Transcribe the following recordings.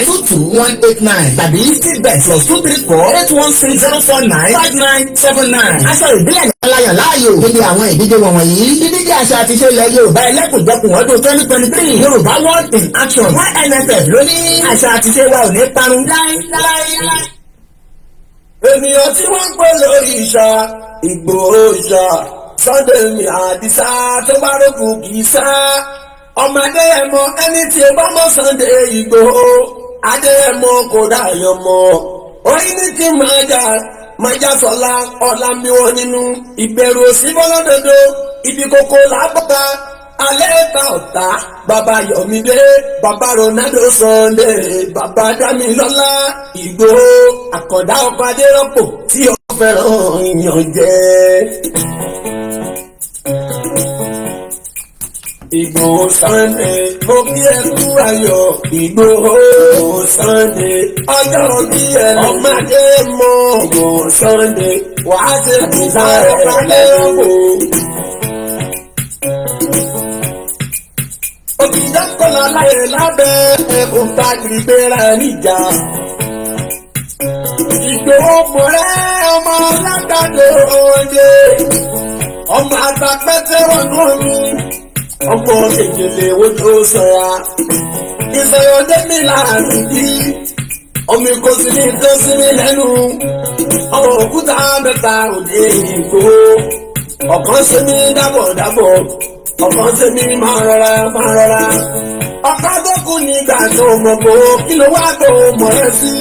08029222189 tàbí feedback +2348160495979. aṣọ ìbílẹ̀ aláyàn láàyò níbi àwọn ìdíje wọ̀nyí ìdíje àṣà àti ìṣe ilẹ̀ Yorùbá ẹlẹ́kùnjẹkùn ọdún 2023 Yorùbá World in Action YNFF lónìí àṣà àti ìṣe wa ò ní parun láíláí. ènìyàn tí wọ́n ń pè lórí ìṣà Ìgbòho ìṣà Sunday ní Àdìsá tó bá rókù kì í sá ọmọ Adéyẹmọ ẹni tí ó bá mọ Sunday Ìgbòho Adéyẹmọ kò dáyọ̀ mọ́ oyin ní kí máa já sọlá ọ̀la mi wọ́n nínú ìbẹ̀rù òsì bọ́lọ́dọ̀dọ̀ ibi kókó làbọ̀ká alẹ́ ta ọ̀tá bàbá Yọ̀mídé bàbá Ronaldo Sunday bàbá Dámilọ́lá Ìgbòho àkàndá ọkọ̀ Adérọ́pò tí ó fẹ́ràn ìyànjẹ. Ìgbòho Sunday mo kí ẹ kú ayọ̀ Ìgbòho Sunday ọjọ́ bí ẹ ọmọdé mọ Ìgbòho Sunday wàá ṣe kúta ọkọ̀ Adérọ́pò. òkìjà kọlà láyé lábẹ́ ẹkùn tagiri gbéra níjà. Ìgbòho mọ̀rẹ́ ọmọ lágbàdo òde ọmọ àgbàpẹ́tẹ́ wọnú mi ọmọ kékeré wojú sọ̀ra ìsọ̀yọ̀dé mi láàrin bí omi kò sí ní tó sí mi lẹ́nu ọmọ òkúta mẹ́ta òde Ìgbòho ọ̀kan ṣe mí dábọ̀dábọ̀ ọkàn tèmi máa rọra ọkàn tó kù nígbà tó mọ̀ bò kí ló wá tó mọ̀ ẹ́ sí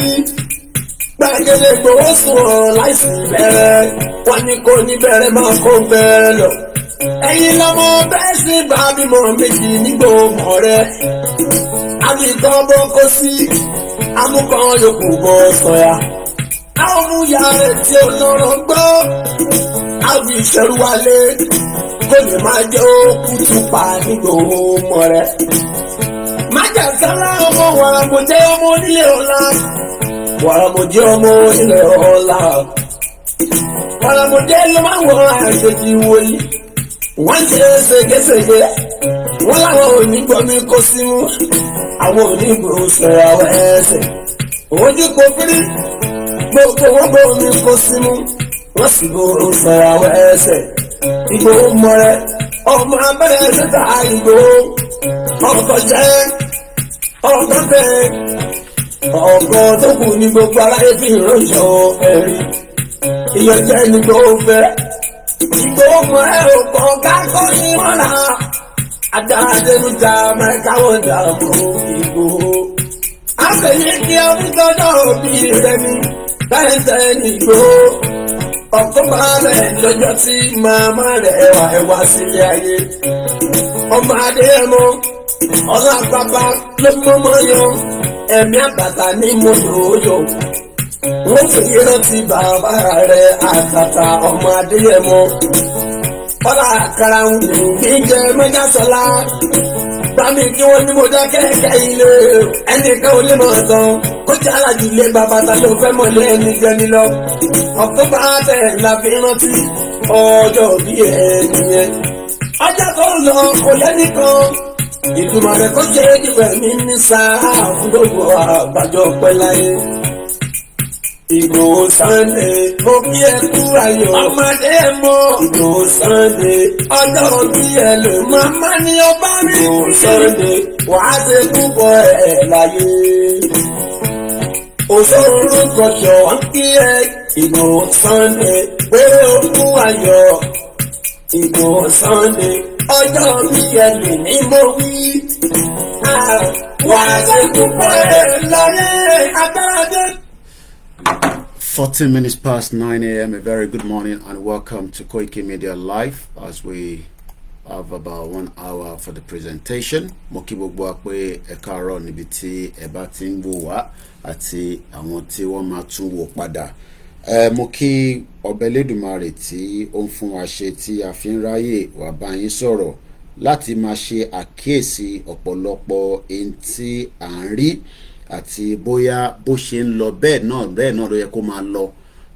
gbàgede Ìgbòho sùn ọ́ láìsí bẹ̀rẹ̀ wọn ni kò ní bẹ̀rẹ̀ máa kó bẹ̀rẹ̀ lọ ẹ̀yin lọ́mọ bẹ́ẹ̀ sí bá bímọ méjì nígbòho rẹ̀ àbíkan bọ́ kó sí amúkan yòókù bọ́ sọ̀yà àwọn mú ya rẹ̀ tí ó lọ́rọ̀ gbọ́ àbí ìṣẹ̀rù wálé kò lè máa jẹ́ òkútu pa Ìgbòho mọ̀ rẹ̀. májà sára ọmọ wàràmọ̀jẹ́ ọmọ onílé ọ̀la wàràmọ̀jẹ́ ọmọ onílé ọ̀la wàràmọ̀jẹ́ ló máa ń wọ àṣejì wòlí wọ́n ṣe ségesège wọ́n láwọn onígbọ̀mí kó símú àwọn onígbòho sọ̀rọ̀ àwọn ẹsẹ̀ ojú kò fírí gbogbo wọn gbòmí kó símú wọ́n sì gbòho sọ̀rọ̀ àwọn ẹsẹ̀. Ìgbòho mọ̀rẹ́ ọmọ abẹ́rẹ́ síta Ìgbòho ọkọ̀ jẹ́ ọkọ̀ bẹ́ẹ̀ ọkọ̀ tó kù ní gbogbo aráyé fi ránṣọ ẹ̀rí ìyànjẹ́ ní Ìgbòho fẹ́ Ìgbòho mọ̀rẹ́ ọkọ̀ kákọ́ ní mọ́ra adáadénújà mẹ́ka wọ́n jà mọ́ Ìgbòho àfẹ̀yẹ́ kí ọdún tọ́jọ́ òbí rẹ̀ ní bẹ́ẹ̀ ní Ìgbòho ọkọ máa rẹ̀ lọ́jọ́ tí màmá rẹ̀ ẹwà sílé ayé ọmọ Adéyẹmọ ọlá bàbá ló mọ́mọ́ yọ ẹ̀mí àbàtà ní mọ́yòóyò wọ́n fi rántí bàbá rẹ̀ àtàtà ọmọ Adéyẹmọ ọlá àkàrà ń gbígbẹ mẹ́jà sọlá bámi kí wọ́n ní mo jẹ́ kẹ́kẹ́ ilé ẹnìkan ò lè mọ̀ tán kó jẹ́ alájú ilé bàbá ta ló fẹ́ mọ̀lẹ́ ẹni jẹni lọ October 10 la fi rántí ọjọ́ bí ẹni yẹn ọjọ́ tó lọ kò lẹ́nìkan ìgbìmọ̀ rẹ̀ kó jẹ́ ìgbẹ́ mi ní sáà fún gbogbo àgbàjọ pẹ́ láyé. Ìgbòho Sunday mo kí ẹ kú ayọ̀ ọmọdé mọ Ìgbòho Sunday ọjọ́ bí ẹ lè màmá ni ó bá rí Ìgbòho Sunday wàá ṣe púpọ̀ ẹ̀ láyé. Òṣòro kọ̀ṣọ̀ wọ́n kí ẹ Ìgbòho Sunday pé ó kú ayọ̀ Ìgbòho Sunday ọjọ́ bí ẹ lè ní mo wí. Wàá ṣe púpọ̀ ẹ̀ láyé agbára. 14 minutes past 9 a.m. A very good morning and welcome to Koiki Media Live as we have about 1 hour for the presentation. Mo kí gbogbo wa pé ẹ káàárọ̀ níbi tí ẹ bá ti ń wò wá àti àwọn tí wọ́n máa tún wò padà. Mo kí Ọba Elédùmarè tí ó ń fún wa ṣe tí a fi ń ráyè wá bá yín sọ̀rọ̀ láti máa ṣe àkíyèsí ọ̀pọ̀lọpọ̀ ohun tí à ń rí àti bóyá bó ṣe ń lọ bẹ́ẹ̀ náà ló yẹ kó máa lọ.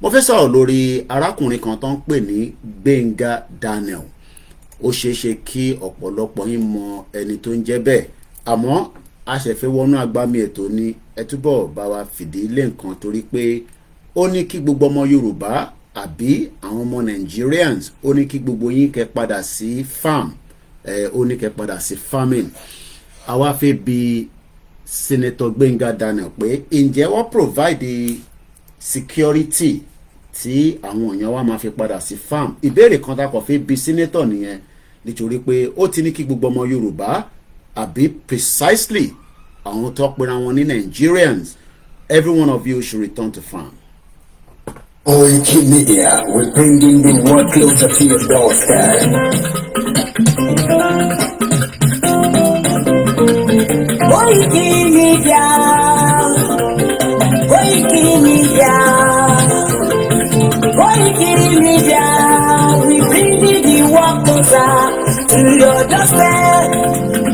Mo fẹ́ sọ̀rọ̀ lórí arákùnrin kan tó ń pè ní Gbénga Daniel. Ó ṣeéṣe kí ọ̀pọ̀lọpọ̀ yín mọ ẹni tó ń jẹ́ bẹ́ẹ̀ àmọ́ a ṣẹ̀fẹ̀ wọnú agbámi ètò ní ẹ túbọ̀ bá wa fìdí lé nǹkan torí pé ó ní kí gbogbo ọmọ Yorùbá àbí àwọn ọmọ Nigerians ó ní kí gbogbo yín kẹ́ padà sí farm ó ní kẹ́ padà sí farming. Àwa fẹ́ bi Senator Gbenga Daniel pé ǹjẹ́ wọ́n provide security tí àwọn èèyàn wa máa fi padà sí farm. Ìbéèrè kan tá a kò fi bi senator nìyẹn nítorí pé ó ti ní kí gbogbo ọmọ Yorùbá àbí precisely àwọn tó pera wọn ní Nigerians, every one of you should return to farm. Koiki Media, we're bringing the world closer to your doorstep. Koiki Media, Koiki Media, Koiki Media, we bringing the world closer to your doorstep.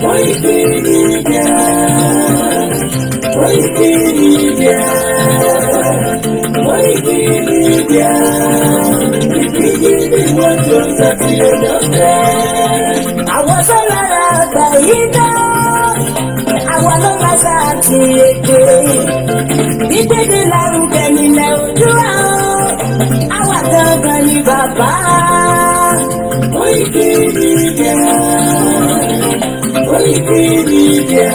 Koiki Media, Koiki Media. Àwọn sọ́lára àgbà yìí náà, àwọn ló máa ṣáàtì èdè. Ìgbéde lárugẹ nílẹ̀ Oòduà, àwọn gangan ni bàbá. Koiki Media, Koiki Media,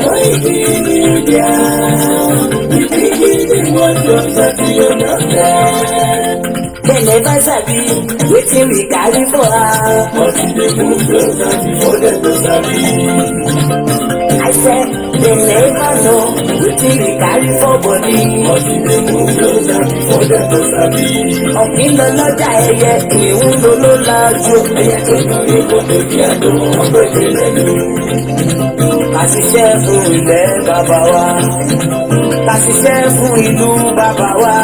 Koiki Media. Bẹ́ẹ̀ bá ṣàbí wetin we carry for her. Ọtí lè mú closer before dem go sabi. I said dem never know wetin we carry for body. Ọtí lè mú closer before dem go sabi. Ọ̀gbìn lọ lọ́jà ẹyẹ ìhun ló ló lajú. Ẹyẹ tó lọ rí kò tó kí àdó ọgbẹ́gbẹ́ lẹ́nu. Ká ṣiṣẹ́ fún ilẹ̀ bàbá wa. Ká ṣiṣẹ́ fún ìlú bàbá wa.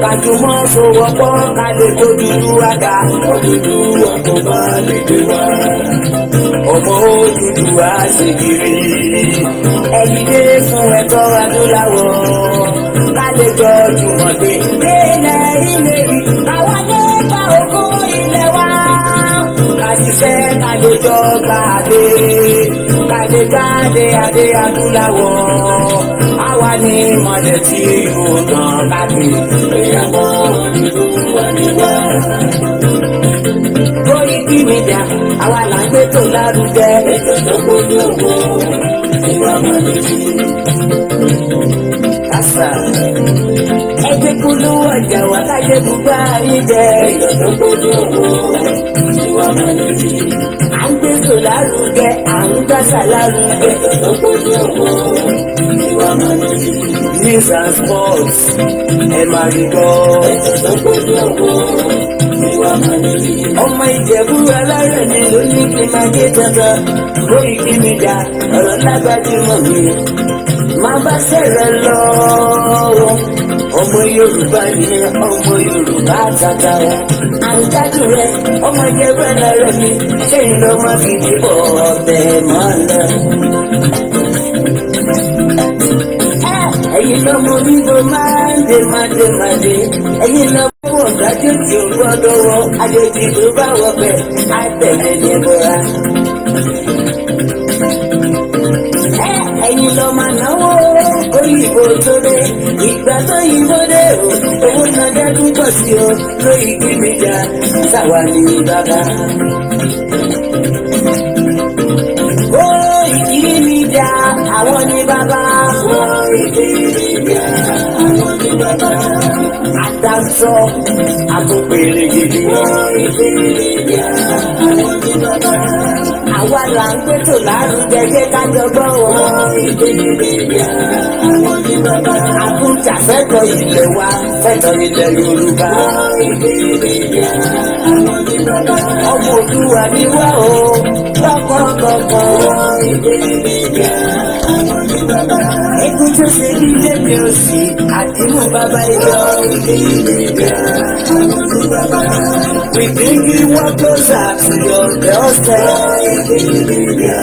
Kájùmọ̀ sowọ́pọ̀ ká lè tó dúdú àga. Òdúdú ọkọ̀ bá lè gbé wá. Ọmọ òdúdú á ṣe kiri. Ẹ̀yìn dé fún ẹ̀tọ́ adúláwọ̀. Ká lè jọ jùmọ̀ gbé. Délẹ̀ ilé rí. Àwa lè gba ògo ilẹ̀ wa. Ká ṣiṣẹ́ ká lè jọ gbàdé. Ká lè gbàdé adé adúláwọ̀. Àwa ni mọ̀lẹ́ tí yóò tàn káàkiri. Ìyàwó ìlú wa ni wá. Koiki Media, àwa là ń gbé tó lárugẹ. Ètò tó gbójú owó, ìwà mọ̀lẹ́bí. Kásá. Ẹgbẹ́ polówó ọjà wà láyé gbogbo ayé jẹ. Ètò tó gbójú owó, ìwà mọ̀lẹ́bí. À ń gbé tó lárugẹ, à ń gbàsà lárugẹ. Ètò tó gbójú owó. News and sports, ẹ máa rí gbọ́. Ọmọ Ìjẹ̀bú alárẹ̀ ni ló ní kí n máa gé dandan. Koiki Media, ọ̀rọ̀ lágbájúmọ̀ mi. Máa bá sẹ̀rẹ̀ lọ. Ọmọ Yorùbá ni ọmọ Yorùbá tata wọn. Àǹtájú rẹ̀, ọmọ Ìjẹ̀bú alárẹ̀ mi. Ṣé ìlú ọmọ fi dìbò ọbẹ̀ mọ́ lọ? Ẹ̀yin lọ́mọ onígbò máa ń dé. Ẹ̀yin lọ́mọ ọ̀gájú tí ó gbọ́dọ̀ wọ. Àjèjì tó bá wọ bẹ̀ á tẹ̀lé ní ẹ̀bọ̀ra. Ẹ̀yin lọ́mọ náwó òyìnbó tó dé. Ìgbà tó yìnbó dé o, owó náà dẹ́kun pọ̀ sí o. Koiki Media, sáwa ní bàbá. Koiki Media, àwọn ní bàbá. Koiki Media, àwọn ní bàbá. Àdáńtọ́ àtòpèrè gidi. Koiki Media, àwọn ní bàbá. Àwa là ń gbé tò lárugẹ jẹ́ ká jọgbọ́ wọn. Koiki Media, àwọn ní bàbá. Àkújà fẹ́tọ̀ ilẹ̀ wa, fẹ́tọ̀ ilẹ̀ Yorùbá. Koiki Media, àwọn ní bàbá. Ọmọ Oòduà ni wá o, lọ́kọ̀ọ̀kọ̀ọ̀kan. Koiki Media, àwọn ní bàbá. Ikú tó ṣe ní lẹ́mi òsì, àdìmú bàbá ìjọ. Koiki Media, àwọn ní bàbá. We bring you one closer to your doorstep. Koiki Media,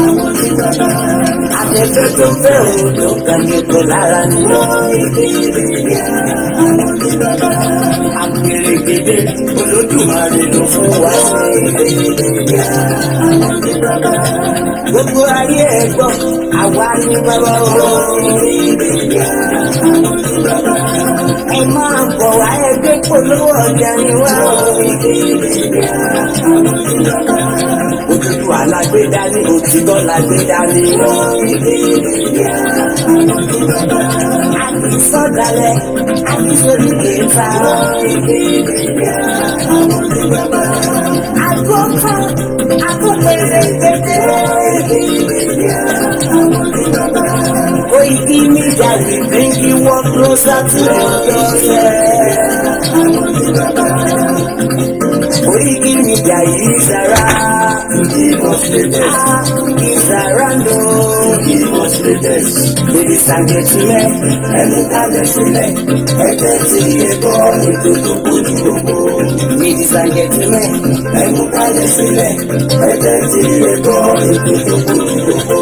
àwọn ní bàbá. Afẹ́fẹ́ tó fẹ́ odò kan ní kò lára ní. Koiki Media, àwọn ní bàbá. Àpèrè ìdílé Olódùmarè ló fún wa sí ìdílé. Gbogbo ayé ẹ gbọ́ àwa ní bàbá o. Ẹ máa bọ̀ wá ẹgbẹ́ polówó ọjà ni wá o. Òtútù alágbèdá ní òtítọ́ lágbèdá ní. Àkìsọ̀dálẹ̀ àkìsọ̀rí kẹfà. Àkókò àkópẹ̀rẹ̀ tètè. Koiki Media will bring you one closer to your doorstep. Koiki Media is around. Is around. Ladies and gentlemen, ẹ̀múkalẹ̀ sílẹ̀, ẹ̀jẹ̀ tí ẹ̀kọ́ ìdòdò gbòdògbò. Ladies and gentlemen, ẹ̀múkalẹ̀ sílẹ̀, ẹ̀jẹ̀ tí ẹ̀kọ́ ìdòdò gbòdògbò.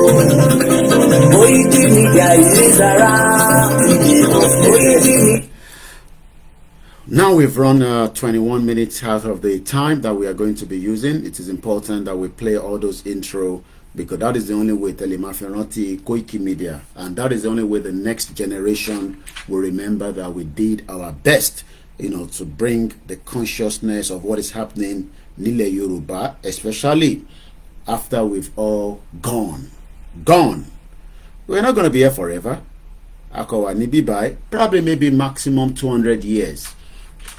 Koiki Media is around. Koiki Media. Now we've run 21 minutes out of the time that we are going to be using. It is important that we play all those intro because that is the only way Telemafiranti Koiki Media, and that is the only way the next generation will remember that we did our best, to bring the consciousness of what is happening Nile Yoruba, especially after we've all gone. We're not going to be here forever. Akowa nibi by probably maybe maximum 200 years.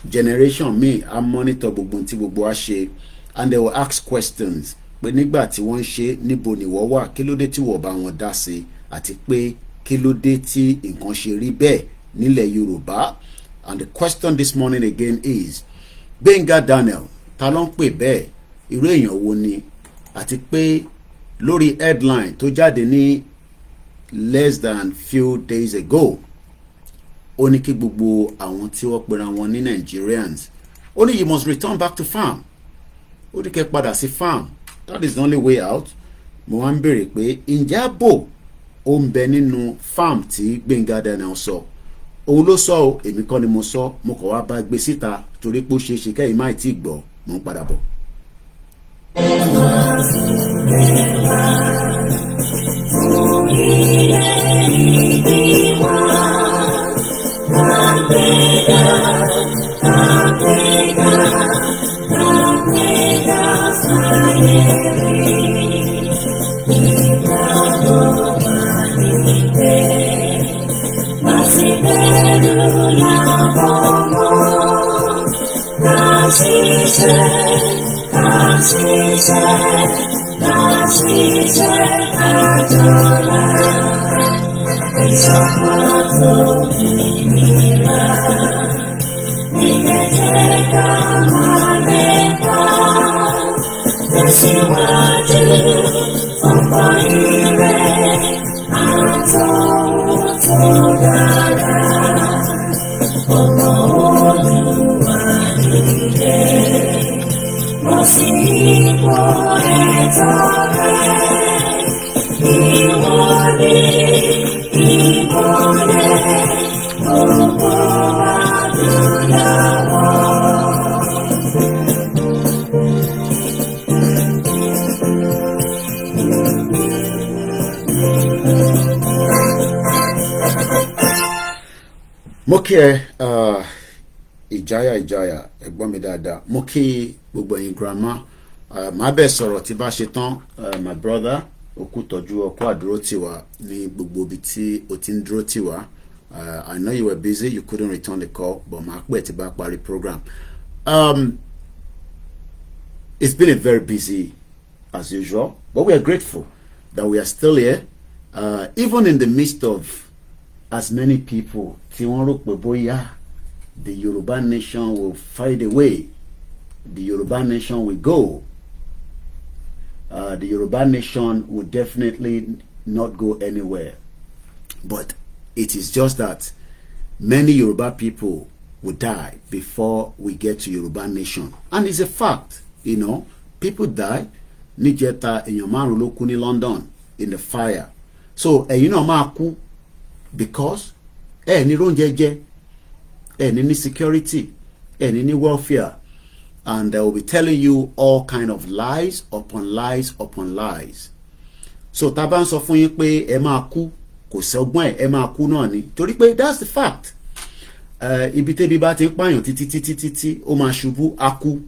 Generation me, I monitor gbogbo tí gbogbo wa ṣe, and they will ask questions. Pé nígbà tí wọ́n ṣe níbo ni wọ́n wà, kí ló dé tí wọ́n bá wọn dá sí, àti pé kí ló dé tí nǹkan ṣe rí bẹ́ẹ̀ nílẹ̀ Yorùbá. And the question this morning again is, Benga Daniel, ta ló ń pè bẹ́ẹ̀, irú èèyàn wo ni, àti pé lórí headline tó jáde ní less than few days ago, ó ní kí gbogbo àwọn tí wọ́n pera wọn ní Nigerians, ó ní you must return back to farm, ó ní kẹ́ padà sí farm, that is the only way out. Mo wá ń béèrè pé ǹjẹ́ àbò ó ń bẹ nínú farm tí Benga Daniel sọ, òun ló sọ o, èmi kọ́ ni mo sọ, mo kàn wá bá gbé síta torí pé ó ṣeé ṣe kẹ́yìn máì tí gbọ́, mo ń padà bọ̀. Mo kí ẹ ìjáyà ẹ̀gbọ́n mi dáadáa, mo kí gbogbo ẹ̀yin grandma, màá bẹ̀ sọ̀rọ̀ tí bá ṣe tán, my brother òkú tọ́jú ọkọ àdúró tiwa ní gbogbo ibi tí o ti ń dúró tiwa. I know you were busy, you couldn't return the call, but màá pẹ́ tí bá parí program. It's been a very busy as usual, but we are grateful that we are still here, even in the midst of as many people tí wọ́n rò pé bóyá the Yoruba nation will fade away, the Yoruba nation will go, the Yoruba nation will definitely not go anywhere. But it is just that many Yoruba people will die before we get to Yoruba nation, and it's a fact. People die. Níjẹta èèyàn márùn ló kú ní London in the fire. So ẹ̀yin náà máa kú because ní oúnjẹ jẹ, ní security, ẹni ní welfare, and they will be telling you all kind of lies upon lies upon lies. So tá bá ń sọ fún yín pé ẹ máa kú, kò sọ́gbọ́n ẹ máa kú náà ni, torí pé that's the fact. Ibi tẹ́bi bá ti ń pààyàn títí ó máa ṣubú á kú.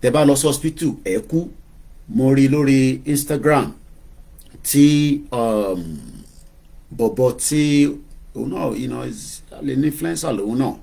Tẹ́ bá lọ sí hospital ẹ kú. Mo rí lórí Instagram tí bọ̀bọ̀ tí òun náà, you know, is an influencer lòun náà.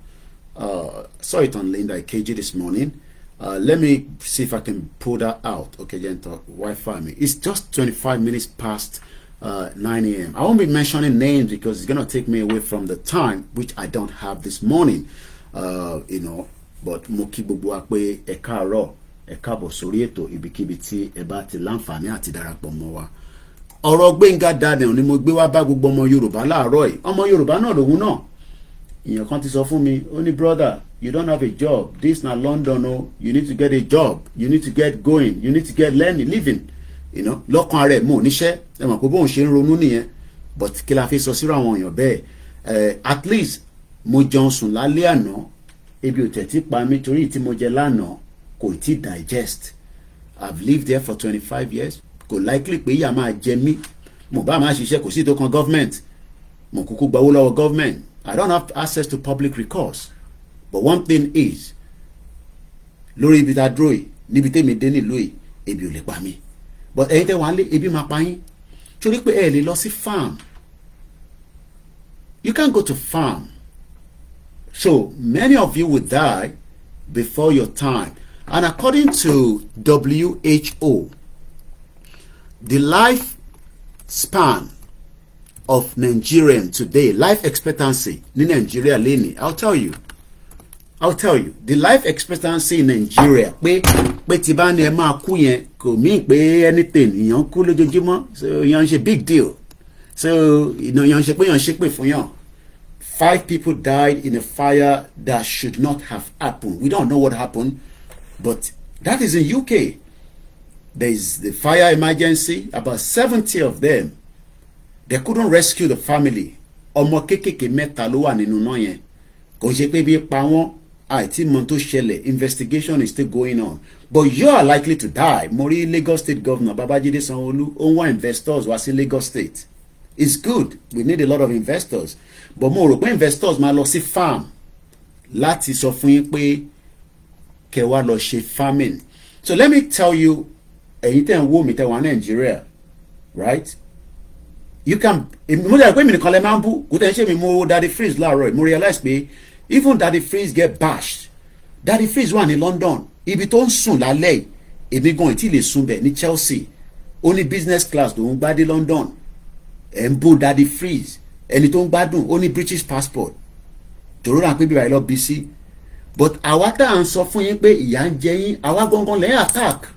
Saw it on Linda Ikeji this morning. Let me see if I can pull that out. Okay, gentle Wi-Fi me. It's just 25 minutes past 9 a.m. I won't be mentioning names because it's gonna take me away from the time which I don't have this morning. You know, but mo kí gbogbo wa pé ẹ káàárọ̀, ẹ káàbọ̀ sórí ètò ibikíbi tí ẹ bá ti láǹfààní àti darapọ̀ mọ́ wa. Ọ̀rọ̀ Gbénga Daniel ni mo gbé wá bá gbogbo ọmọ Yorùbá láàárọ̀ yìí. Ọmọ Yorùbá náà lòun náà. Ìyẹn kan ti sọ fún mi, ó ní brother, you don't have a job. This na London, oh, you need to get a job. You need to get going. You need to get learning, living. You know, lọ́kàn rẹ̀ mo níṣẹ́. Ẹ mọ̀ pé bóun ṣe ń ronú nìyẹn. But kí la fi sọ síra àwọn èèyàn bẹ́ẹ̀. At least mo jẹun sùn lálẹ́ àná. Ebi ò tẹ̀tí pa mí torí tí mo jẹ lánàá kò tí digest. I've lived there for 25 years. Kò likely pé ìyà máa jẹ mí. Mo bá máa ṣiṣẹ́ kò sí tó kan government. Mo kúkú gbawó lọ́wọ́ government. I don't have access to public recourse. But one thing is, lórí ibi tá dúró yìí, níbi tèmi dé nílùú yìí, ebi ò lè pa mí. But ẹ̀yin tẹ́ wà lé, ebi máa pa yín. Torí pé ẹ lè lọ sí farm. You can't go to farm. So many of you will die before your time. And according to WHO, the life span of Nigerian today, life expectancy in Nigeria leni, I'll tell you, the life expectancy in Nigeria, pé tí bá ní ẹ máa kú yẹn kò mean pé anything, èèyàn kú lójoojúmọ́, so èèyàn ṣe big deal. So, you know, èèyàn ṣe pé fún yàn. 5 people died in a fire that should not have happened. We don't know what happened, but that is in UK. There is the fire emergency, about 70 of them. They couldn't rescue the family. Ọmọ kékèké mẹ́ta ló wà nínú náà yẹn. Kò ṣe pé bí pa wọ́n, àìtí mọ̀ tó ṣẹlẹ̀, investigation is still going on. But you are likely to die. Mo rí Lagos State Governor Babajide Sanwo-Olu, ó wá investors wá sí Lagos State. It's good. We need a lot of investors. But mo rò pé investors máa lọ sí farm láti sọ fún yín pé kẹ́ wá lọ ṣe farming. So let me tell you, ẹ̀yin tẹ́ ń wò mí tẹ́ wà Nigeria, right? You can, mo dẹ̀ pé mi nìkan lẹ máa ń bú, kò tẹ́ ń ṣe mi mo Daddy Freeze láàárọ̀, mo realize pé even Daddy Freeze get bashed. Daddy Freeze wà ní London, ibi tó ń sùn lálẹ́ èmi gan tí lè sùn bẹ̀ ní Chelsea, ó ní business class tó ń gbádé London, ẹ̀ ń bú Daddy Freeze, ẹni tó ń gbádùn ó ní British passport, tòró rà pé bíbá ẹ lọ bí sí. But àwa tá à ń sọ fún yín pé ìyà ń jẹ yín, àwa gangan lẹ́yìn attack.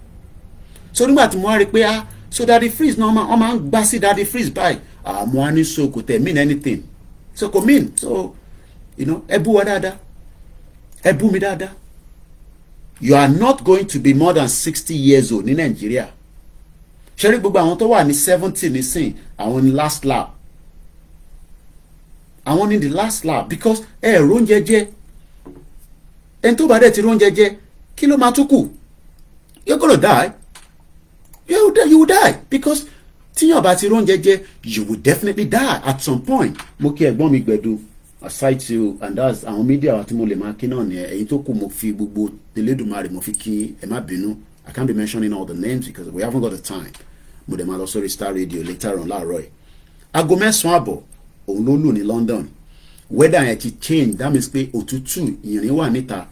So nígbà tí mo wá rí pé so Daddy Freeze náà wọ́n máa ń gbá sí Daddy Freeze báyìí, mo wá ní so kò tẹ̀ mean anything, so kò mean, so you know, ẹ bú wa dáadáa, ẹ bú mi dáadáa. You are not going to be more than 60 years old ní Nigeria. Ṣé rí gbogbo àwọn tó wà ní 70 nísìn, àwọn ní last lap, àwọn ní the last lap, because róúnjẹ jẹ. Ẹni tó bá dẹ̀ ti róúnjẹ jẹ, kí ló máa tún kù? You're gonna die. You will die because tíyàn bá ti róúnjẹ jẹ, you will definitely die at some point. Mo kí ẹ̀gbọ́n mi Gbẹ̀du, aside to, and that's àwọn media àti mo lè máa kí náà ni ẹ̀yin tó kù mo fi gbogbo Elédùmarè mo fi kí ẹ má bínú. I can't be mentioning all the names because we haven't got the time. Mo dẹ̀ máa lọ sórí Star Radio later on láàárọ̀ yìí. Aago 9 àbọ̀ òun ló lù ní London. Weather yẹn ti change, that means pé òtútù ìrìn wà níta.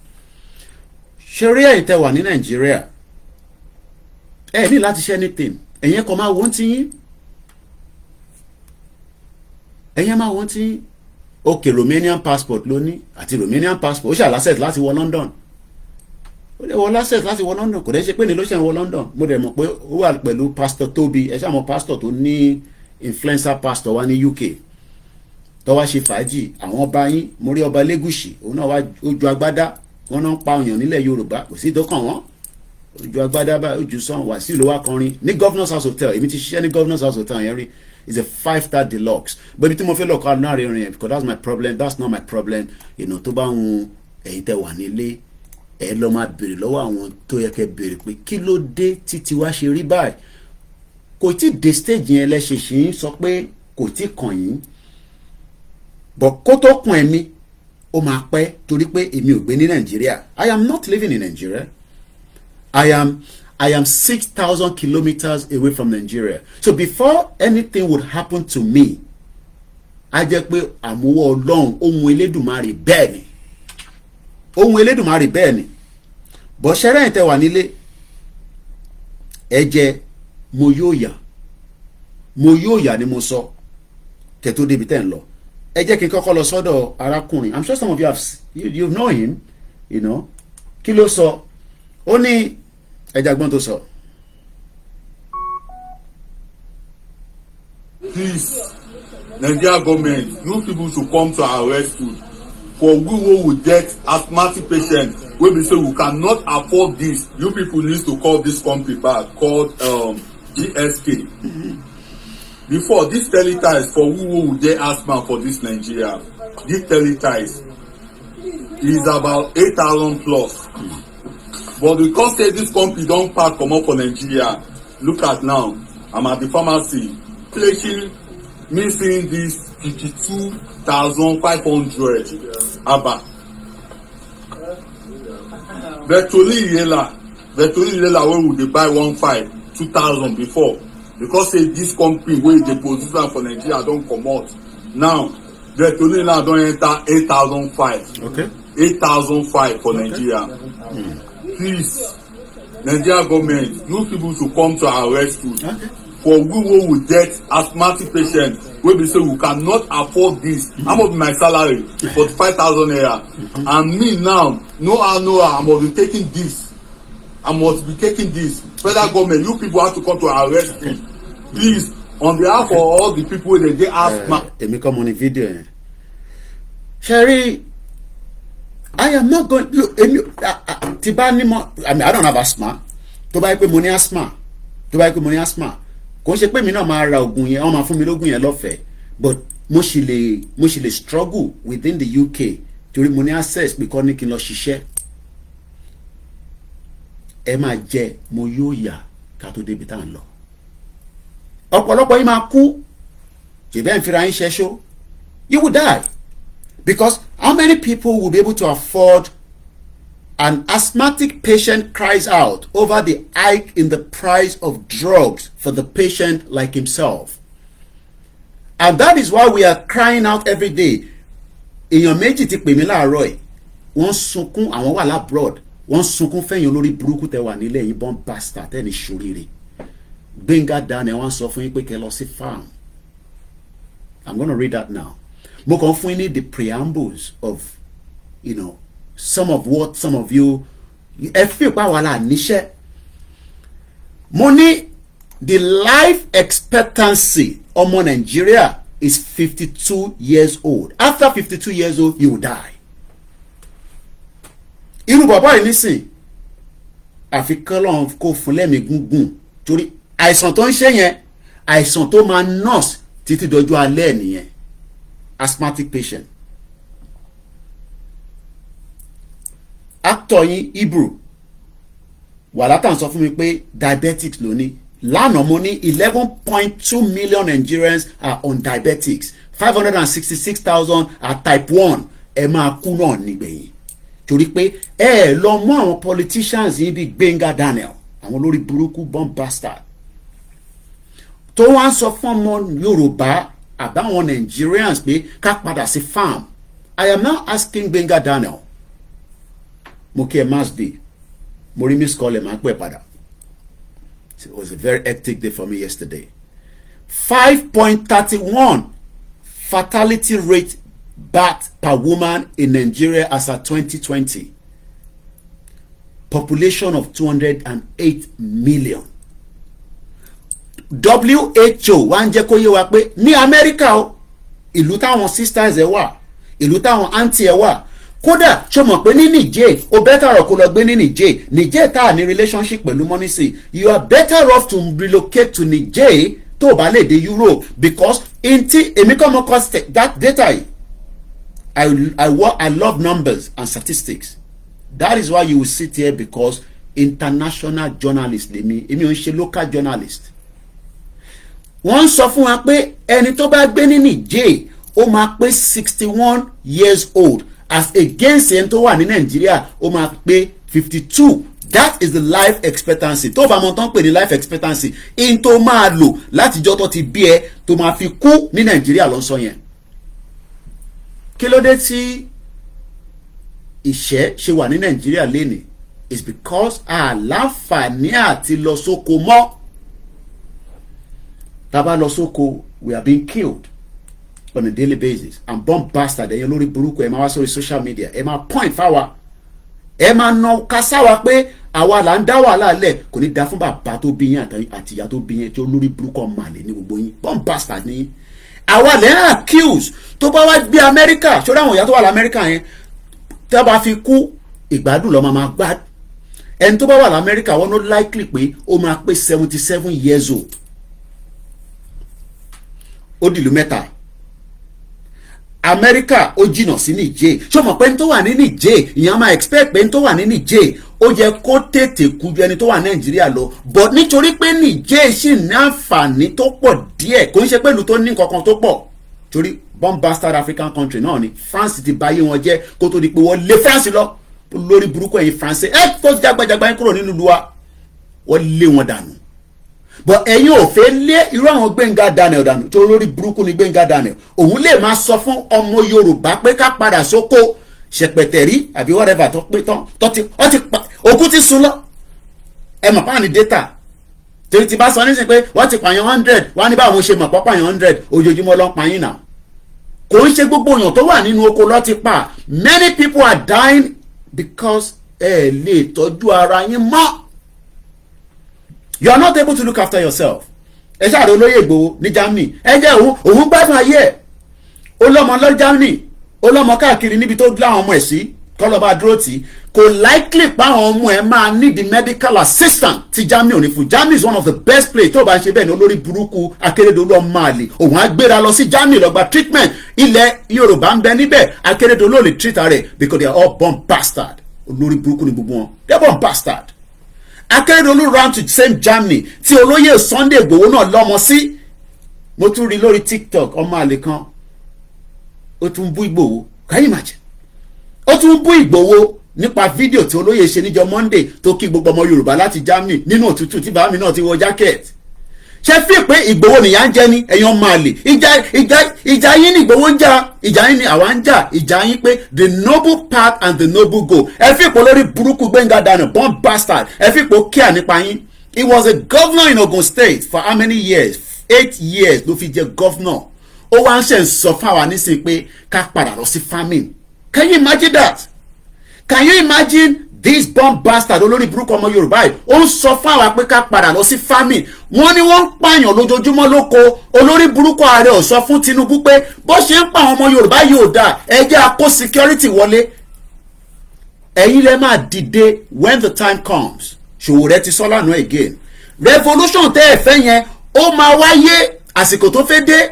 Ṣé rí ẹ̀yin tẹ́ wà ní Nàìjíríà? Ẹ ní láti ṣe anything. Ẹ̀yin kò máa wọ́n ti yín. Ẹ̀yin máa wọ́n ti yín. Okay, Romanian passport ló ní, àti Romanian passport ó ṣe access láti wọ London. Ó lè wọ access láti wọ London, kò dẹ̀ ṣe pé ní ló ṣe ń wọ London. Mo dẹ̀ mọ̀ pé ó wà pẹ̀lú Pastor Toby, ẹ ṣáà mọ̀ pastor tó ní influencer pastor wá ní UK. Tó wá ṣe fàájì, àwọn ọba yín, mo rí ọba Lẹ́gùṣì, òun náà wá ojú agbádá, wọ́n náà ń pa òyàn nílẹ̀ Yorùbá, kò sí dọ́kàn wọn. Ojú agbádá bá ojú sàn Wàsíù ló wá kọrin ní Governors House Hotel. Èmi ti ṣiṣẹ́ ní Governors House Hotel yẹn rí. It's a 5-star deluxe. But ibi tí mo fẹ́ lọ kọ́ àná rẹ̀ rìn, because that's my problem, that's not my problem. You know, tó bá ń ẹ̀yin tẹ́ wà nílé ẹ lọ máa béèrè lọ́wọ́ àwọn tó yẹ kẹ́ béèrè pé kí ló dé títí wá ṣe rí báyìí. Kò tí dé stage yẹn lẹ́ṣẹ̀ṣì ń sọ pé kò tí kàn yín, but kó tó kàn ẹ̀mí ó máa pẹ́ torí pé èmi ò gbé ní Nàìjíríà. I am not living in Nigeria. I am 6,000 kilometers away from Nigeria. So before anything would happen to me, a jẹ́ pé àmúwọ́ Ọlọ́run ohun Elédùmarè bẹ́ẹ̀ ni. Ohun Elédùmarè bẹ́ẹ̀ ni. Bọ̀ ṣẹ́rẹ́ yìí tẹ́ wà nílé ẹ jẹ́ mo yóò yà ni mo sọ kẹ́ tó débi tẹ́ ń lọ. Ẹ jẹ́ kí n kọ́kọ́ lọ sọ́dọ̀ arákùnrin. I'm sure some of you know him, you know. Kí ló sọ? Ó ní ẹja gbọ́n tó sọ. Please, Nigeria government, you people should come to our rescue. For we will get asthmatic patients wey be say we cannot afford this. You people need to call this company back called GSK. Before this teletype for we will get asthma for this Nigeria. This teletype is about 8,000 plus. But because say this company don pack comot for Nigeria, look at now, I'm at the pharmacy placing me seeing this 52,500 aba. Vetoli Ilela wey we dey buy 2,000 before, because say this company wey dey produce am for Nigeria don comot. Now Vetoli Ilela don enter 8,500. Okay. 8,500 for Nigeria. Please, Nigeria government, you people should come to our rescue. Okay. For we will get asthmatic patients wey be say we cannot afford this. How much be my salary? 45,000 naira. And me now, no, I must be taking this. Federal government, you people have to come to our rescue. Please, on behalf of all the people wey dey asthma. Èmi kọ́ mo ní fídíò yẹn. Sherry, I am not going. Look, I mean, I don't have asthma. Tó bá yẹ pé mo ní asthma. Kò ṣe pé mi náà máa ra oògùn yẹn, wọ́n máa fún mi lóògùn yẹn lọ́fẹ̀ẹ́. But mo sì lè struggle within the UK torí mo ní access pé kọ́ ní kí n lọ ṣiṣẹ́. Ẹ máa jẹ mo yóò yà ká tó débi tá à ń lọ. Ọ̀pọ̀lọpọ̀ yìí máa kú. Ṣèbẹ́ ń fira yín ṣẹ́ṣó. You will die. Because how many people will be able to afford an asthmatic patient cries out over the hike in the price of drugs for the patient like himself? And that is why we are crying out every day. Èèyàn méjì ti pè mí láàárọ̀ yìí. Wọ́n sunkún àwọn wà labroad. Wọ́n sunkún fẹ́yìn olórí burúkú tẹ́ wà nílẹ̀ yìí bọ́n bastard tẹ́ ní ṣoríire. Gbénga Daniel wọ́n sọ fún yín pé kẹ́ lọ sí farm. I'm going to read that now. Mo kàn fún yín ní the preambles of, you know, some of what some of you ẹ fi pa wàhálà níṣẹ́. Mo ní the life expectancy ọmọ Nigeria is 52 years old. After 52 years old, you will die. Irú bàbá yìí nísìn àfi kọ́lọ́n kó fún lẹ́mìí gúngùn torí àìsàn tó ń ṣe yẹn àìsàn tó máa nurse títí dọjọ́ alẹ́ nìyẹn. Asthmatic patient. Actor yín Hebrew wàhálà sọ fún mi pé diabetics ló ní. Lánàá mo ní 11.2 million Nigerians are on diabetics. 566,000 are type 1. Ẹ máa kú náà nígbẹ̀yìn. Torí pé ẹ lọ mú àwọn politicians yìí bíi Gbénga Daniel, àwọn olórí burúkú bomb bastard. Tó wá ń sọ fún ọmọ Yorùbá àbáwọn Nigerians pé ká padà sí farm. I am now asking Gbénga Daniel. Mo kí ẹ mass day. Mo rí miss call ẹ máa pẹ́ padà. It was a very hectic day for me yesterday. 5.31 fatality rate birth per woman in Nigeria as of 2020. Population of 208 million. WHO wá ń jẹ́ kó yé wa pé ní Amẹ́ríkà o, ìlú táwọn sisters ẹ̀ wà, ìlú táwọn aunty ẹ̀ wà, kódà ṣó mọ̀ pé ní Niger o better ọ̀rọ̀ kó lọ gbé ní Niger tá a ní relationship pẹ̀lú money sí, you are better off to relocate to Niger tó o bá lè dé Europe because ntí èmi kọ́ mọ́ cost that data yìí I love numbers and statistics. That is why you will sit here, because international journalist lèmi, èmi ò ń ṣe local journalist. Wọ́n sọ fún wa pé ẹni tó bá gbé ní Niger ó máa pé 61 years old, as against ẹni tó wà ní Nàìjíríà ó máa pé 52. That is the life expectancy. Tó bá mọ̀ tán pè ní life expectancy, in tó máa lò látijọ́ tó ti bí ẹ tó máa fi kú ní Nàìjíríà ló ń sọ yẹn. Kí ló dé tí ìṣẹ́ ṣe wà ní Nàìjíríà lénìí? It's because àlàǹfààní àti lọ sóko mọ́. Tá bá lọ sóko, we are being killed on a daily basis, and bomb bastard ẹ̀yin lórí burúkú ẹ̀ máa wá sórí social media ẹ̀ máa point fáwa ẹ̀ máa nà kásáwa pé àwa là ń dá wàhálà lẹ̀. Kò ní da fún bàbá tó bí yín àti ìyá tó bí yín tí ó lórí burúkú ọmọ àlè ní gbogbo yín. Bomb bastard ni àwa lẹ́ ń accuse. Tó bá wá gbé Amẹ́ríkà, ṣọ́ra àwọn ìyá tó wà l'Amẹ́ríkà yẹn tẹ́ bá fi kú ìgbádùn lọ́ máa gbá. Ẹni tó bá wà l'Amẹ́ríkà wọ́n ló likely pé ó máa pé 77 years old. Ó dìlú mẹ́ta. Amẹ́ríkà ó jìnnà sí Niger. Ṣé mọ̀ pé ẹni tó wà ní Niger, ìyẹn máa expect pé ẹni tó wà ní Niger ó yẹ kó tètè kú ju ẹni tó wà ní Nàìjíríà lọ. But nítorí pé Niger sì ní àǹfààní tó pọ̀ díẹ̀, kò ń ṣe pẹ̀lú tó ní nǹkankan tó pọ̀. Torí bomb bastard African country náà ni France ti báyé wọn jẹ́ kó tó di pé wọ́n lé France lọ. Lórí burúkú ẹ̀yin France kó jágbajàgba yín kúrò nínú ìlú wa, wọ́n lé wọn dànù. But ẹ̀yin ò fẹ́ lé irú àwọn Gbẹ́ngà Daniel dànù tó lórí burúkú ni Gbẹ́ngà Daniel. Òun lè máa sọ fún ọmọ Yorùbá pé ká padà sóko ṣẹpẹtẹrí àbí whatever tó pé tán òkú ti sùn lọ. Ẹ mọ̀ pàà ní data torí ti bá sọ nísìnyí pé wọ́n ti pààyàn 100 wọ́n á ní báwọn ṣe mọ̀ pọ́ pààyàn 100 ojoojúmọ́ ló ń pààyàn náà. Kò ń ṣe gbogbo èèyàn tó wà nínú oko ló ti pa. Many people are dying because ẹ lè tọ́jú ara yín mọ́. You are not able to look after yourself. Ẹ ṣáà rí olóyè Ìgbòho ní Germany. Ẹ jẹ́ òun gbádùn ayé ẹ̀. Ó lọ́mọ lọ Germany. Ó lọ́mọ káàkiri níbi tó láwọn ọmọ ẹ̀ sí. Kọ́lọ́ba dúró tì. Kò likely pa àwọn ọmọ ẹ̀ máa need the medical assistance tí Germany ò ní fún. Germany is one of the best place tó bá ṣe bẹ́ẹ̀ ní olórí burúkú Akérédolú ọmọ àlè. Òun á gbéra lọ sí Germany lọ gba treatment. Ilẹ̀ Yorùbá ń bẹ níbẹ̀. Akérédolú ò lè treat rẹ̀ because they are all bomb bastard. Olórí burúkú ni gbogbo wọn. They are bomb bastard. Akérédolú ran to same Germany tí olóyè Sunday Igboho náà lọ́mọ sí. Mo tún rí lórí TikTok ọmọ àlè kan ó tún bú Igboho. Can you imagine? Ó tún bú Igboho nípa fídíò tí olóyè ṣe níjọ́ Monday tó kí gbogbo ọmọ Yorùbá láti Germany nínú òtútù tí bàámi náà ti wọ jacket. Ṣé fi pé Igboho nìyà ń jẹ ní ẹ̀yin ọmọ àlè? Ìjà yín ni Igboho ń jà, ìjà yín ni àwa ń jà, ìjà yín pé the noble path and the noble goal. Ẹ fi pé lórí burúkú Gbẹ́ngà Daniel bomb bastard. Ẹ fi pé ó kíá nípa yín. He was a governor in Ogun State for how many years? 8 years ló fi jẹ governor. Ó wá ń ṣe ń sọ fáwa nísìnyí pé ká padà lọ sí farming. Can you imagine that? Can you imagine this bomb bastard olórí burúkú ọmọ Yorùbá yìí? Ó ń sọ fáwa pé ká padà lọ sí farming. Wọ́n ní wọ́n ń pààyàn lójoojúmọ́ lóko. Olórí burúkú ààrẹ ò sọ fún Tinubu pé bó ṣe ń pa àwọn ọmọ Yorùbá yìí ò dáa, ẹ jẹ́ a kó security wọlé. Ẹ̀yin lẹ máa dìde when the time comes. Ṣòwòrẹ́ ti sọ lánàá again. Revolution tẹ́ ẹ fẹ́ yẹn ó máa wáyé àsìkò tó fẹ́ dé.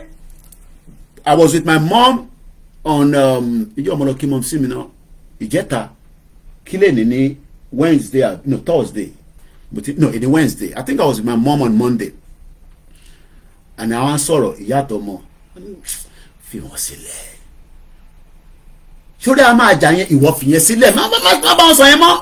I was with my mom on ìjọ ọmọ lọ kí mom sí mi náà ìjẹta kílẹ̀ ní Wednesday no Thursday but no in the Wednesday I think I was with my mom on Monday and àwọn sọ̀rọ̀ ìyá àtọmọ fi wọ́n sílẹ̀ sórí a máa jà yẹn ìwọ fi yẹn sílẹ̀ má bá wọn sọ yẹn mọ́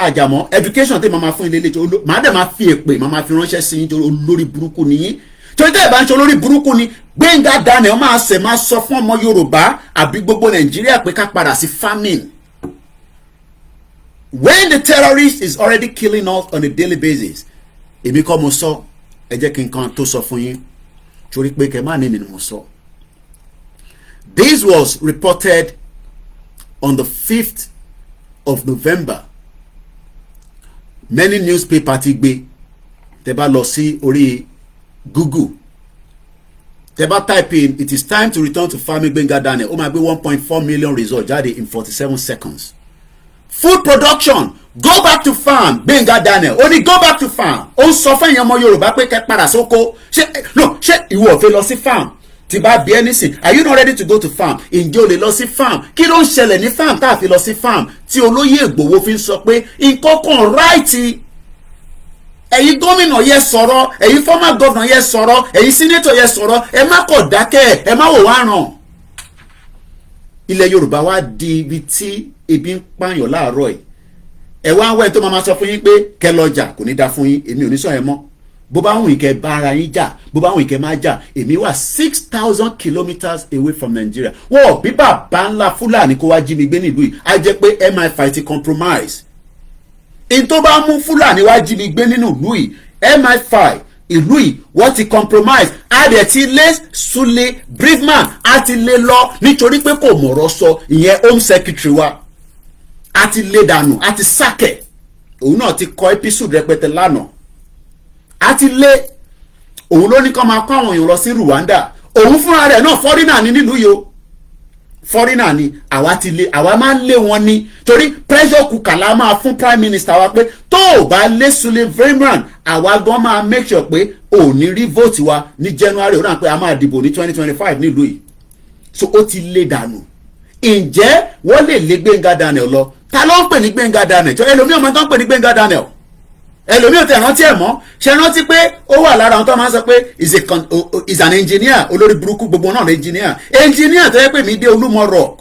àjàmọ́ education tí màmá fún ilé ilé màá dẹ̀ máa fi èpè màmá fi ránṣẹ́ sí yín olórí burúkú nìyí torí tẹ́ ẹ̀ bá ń ṣe olórí burúkú ni Gbẹ́ngà Daniel máa sọ fún ọmọ Yorùbá àbí gbogbo Nàìjíríà pé ká padà sí famine. When the terrorist is already killing us on a daily basis èmi kọ́ mo sọ ẹ jẹ́ kí n kan tó sọ fún yín torí pé kẹ́ máa ní mi ni mo sọ. This was reported on the 5th of November. Many newspapers ti gbé tẹ́ bá lọ sí orí Google tẹ́ bá type in it is time to return to farming Gbẹ́ngà Daniel ó máa gbé 1.4 million result jáde in 47 seconds. Food production go back to farm Gbẹ́ngà Daniel ó ní go back to farm ó ń sọ fún èèyàn ọmọ Yorùbá pé kẹ́ padà sóko ṣé ìwọ ò fẹ́ lọ sí farm tí bá bí anything, are you not ready to go to farm? Ǹjẹ́ o lè lọ sí farm? Kí ló ń ṣẹlẹ̀ ní farm tá a fi lọ sí farm tí olóyè Ìgbòho fi ń sọ pé nǹkan kan right? Ẹ̀yin gómìnà yẹ sọ̀rọ̀, ẹ̀yin former governor yẹ sọ̀rọ̀, ẹ̀yin senator yẹ sọ̀rọ̀, ẹ má kọ̀ dákẹ́, ẹ má wò wá ràn. Ilẹ̀ Yorùbá wá di ibi tí ebi ń pààyàn láàárọ̀ yìí. Ẹ wá ń wẹ̀ tó máa sọ fún yín pé kẹ́ lọ́jà kò ní dá fún yín, èmi ò ní sọ ẹ mọ́. Bó bá wùn kẹ́ bá ara yín jà, bó bá wùn kẹ́ má jà, èmi wà 6,000 kilometers away from Nigeria. Wọ́n bí bàbá ńlá Fúlàní kó wá jí mi gbé nílùú yìí, á jẹ́ pé MI5 ti compromise. In tó bá mú Fúlàní wá jí mi gbé nínú ìlú yìí, MI5 ìlú yìí wọ́n ti compromise. A dẹ̀ ti lé Sule Braveman, a ti lé lọ nítorí pé kò mọ̀rọ̀ sọ, ìyẹn Home Secretary wa. A ti lé dànù, a ti sákẹ̀. Òun náà ti kọ episode rẹpẹtẹ lánàá. A ti lé, òun ló ní kó máa kó àwọn èèyàn lọ sí Rwanda. Òun fúnra rẹ̀ náà foreigner ni nílùú yìí o. Foreigner ni, àwa ti lé, àwa máa ń lé wọn ni. Torí pressure cooker la máa fún prime minister wa pé tó ò bá lé Sule Braveman, àwa gan máa make sure pé ò ní rí vote wa ní January. Ó dà pé a máa dìbò ní 2025 nílùú yìí. So ó ti lé dànù. Ǹjẹ́ wọ́n lè lé Gbénga Daniel lọ? Ta ló ń pè ní Gbénga Daniel? Ẹlòmíì ọmọ tó ń pè ní Gbénga Daniel. Ẹlòmíì ò tẹ̀ rántí ẹ̀ mọ́. Ṣé rántí pé ó wà lára àwọn tó máa ń sọ pé is an engineer, olórí burúkú gbogbo náà lè engineer. Engineer tó yẹ pé mi dé Olúmọ rock.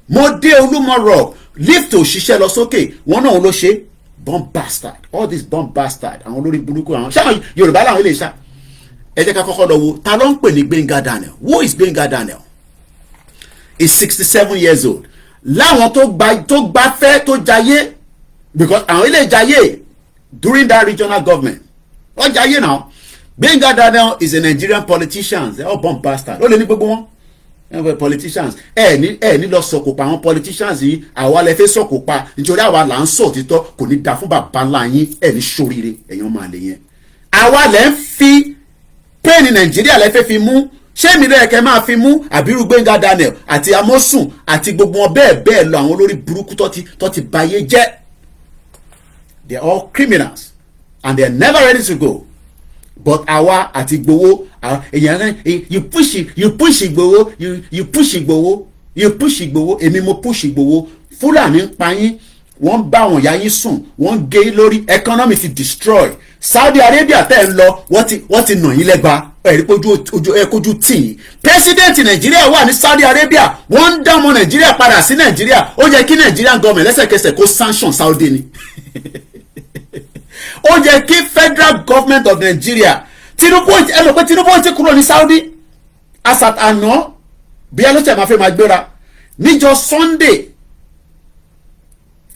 Mo dé Olúmọ rock. Lift ò ṣiṣẹ́ lọ sókè. Wọ́n náà ló ṣe. Bomb bastard. All this bomb bastard. Àwọn olórí burúkú àwọn. Ṣé Yorùbá làwọn ilé iṣẹ́? Ẹ jẹ́ ká kọ́kọ́ lọ wo. Ta ló ń pè ní Gbénga Daniel? Who is Gbénga Daniel? Is 67 years old. Láwọn tó gbafẹ́ tó jayé, because àwọn ilé jayé during that regional government. Wọ́n jayé now. Gbénga Daniel is a Nigerian politician. They all bomb bastard. Ó lè ní gbogbo wọn. Politicians. Ní lọ sọ̀kò pa àwọn politicians yìí. Àwa lẹ fẹ́ sọ̀kò pa. Nítorí àwa là ń sọ òtítọ́ kò ní da fún bàbá ńlá yín. Ní ṣoríire ẹ̀yàn máa lè yẹn. Àwa lẹ ń fi pain ní Nàìjíríà lẹ fẹ́ fi mú. Ṣé mi lẹ́yìn kẹ́ máa fi mú àbírú Gbénga Daniel àti Amosun àti gbogbo wọn bẹ́ẹ̀ lọ àwọn olórí burúkú tó ti bayé jẹ́. They are all criminals and they are never ready to go. But àwa àti Igboho, you push Igboho, you push Igboho, èmi mo push Igboho. Fúlàní ń pa yín, wọ́n bá wọn yá yín sùn, wọ́n gé lórí, economy ti destroy. Saudi Arabia tẹ́ ń lọ, wọ́n ti nà yín lẹ́gba. Ẹ̀rí kojú tì. President Nàìjíríà wà ní Saudi Arabia, wọ́n ń dá ọmọ Nàìjíríà padà sí Nàìjíríà. Ó yẹ kí Nigerian government lẹ́sẹ̀kẹsẹ̀ kó sanction Saudi ni. Ó yẹ kí federal government of Nigeria Tinubu ti kúrò ní Saudi asat àná bí ẹlọ́sẹ̀ máa fẹ́ máa gbéra níjọ́ Sunday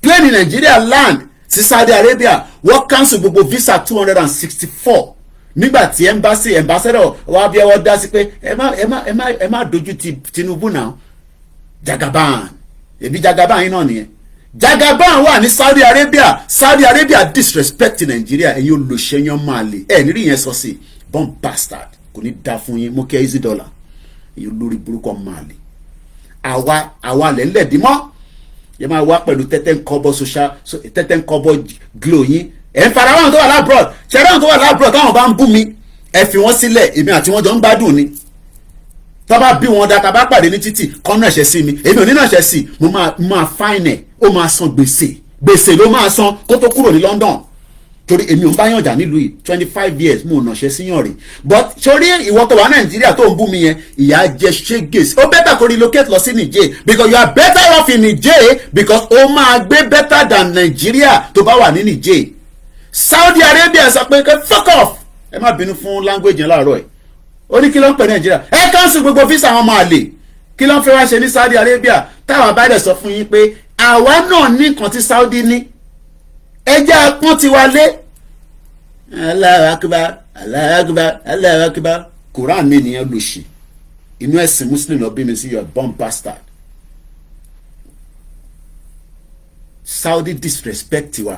plane Nigeria land sí Saudi Arabia wọ́n cancel gbogbo visa 264 nígbà tí ambassador wa bí ẹwọ́ dá sí pé ẹ má dojú ti Tinubu náà Jagaban ebi Jagaban yín náà nìyẹn. Jagaban wà ní Saudi Arabia disrespect Nigeria ẹ̀yin olùṣẹ́yàn máa lè nírí yẹn sọ sí bomb bastard kò ní dá fún yín mo kẹ́ easy dollar ẹ̀yin olórí burúkú máa lè àwa lẹ́lẹ́dìí mọ́ yẹ máa wá pẹ̀lú tẹ́tẹ́ ń kọ́bọ̀ glo yín ẹ̀ ń fara wọn tó wà lábroad ṣẹ̀rẹ́ wọn tó wà lábroad táwọn bá ń bú mi ẹ fi wọ́n sílẹ̀ èmi àti wọn jọ ń gbádùn ni. Tó bá bí wọn dáta bá pàdé ní títì kọ́nà ẹ̀ṣẹ̀ sí mi èmi ò ní náà ṣẹ̀ sí mo máa fáìnì ẹ̀ ó máa san gbèsè ló máa san kó tó kúrò ní London torí èmi ò ń bá yànjà nílùú yìí 25 years mo ò nàṣẹ́ síyàn rè but sórí ìwọ tó wà Nàìjíríà tó ń bú mi yẹn ìyá jẹ ṣégèsì ó bẹ́tà kó relocate lọ sí Niger because you are better off in Niger because ó máa gbé better than Nigeria tó bá wà ní Niger. Saudi Arabia sọ pé fuck off ẹ má bínú fún language yẹn láàárọ̀ ẹ̀ ó ní kí ló ń pè Nàìjíríà ẹ cancel gbogbo visa wọn máa lè kí ló ń fẹ́ wá ṣe ní Saudi Arabia táwọn abáyọ̀ sọ fún yín pé àwa náà ní nǹkan tí Saudi ní ẹjẹ́ apọ́n ti wá lé. Allahu Akbar Allahu Akbar Allahu Akbar Quran mi nìyẹn lòṣì inú ẹ̀sìn Muslim lọ bí mi sí your bomb bastard. Saudi disrespect wa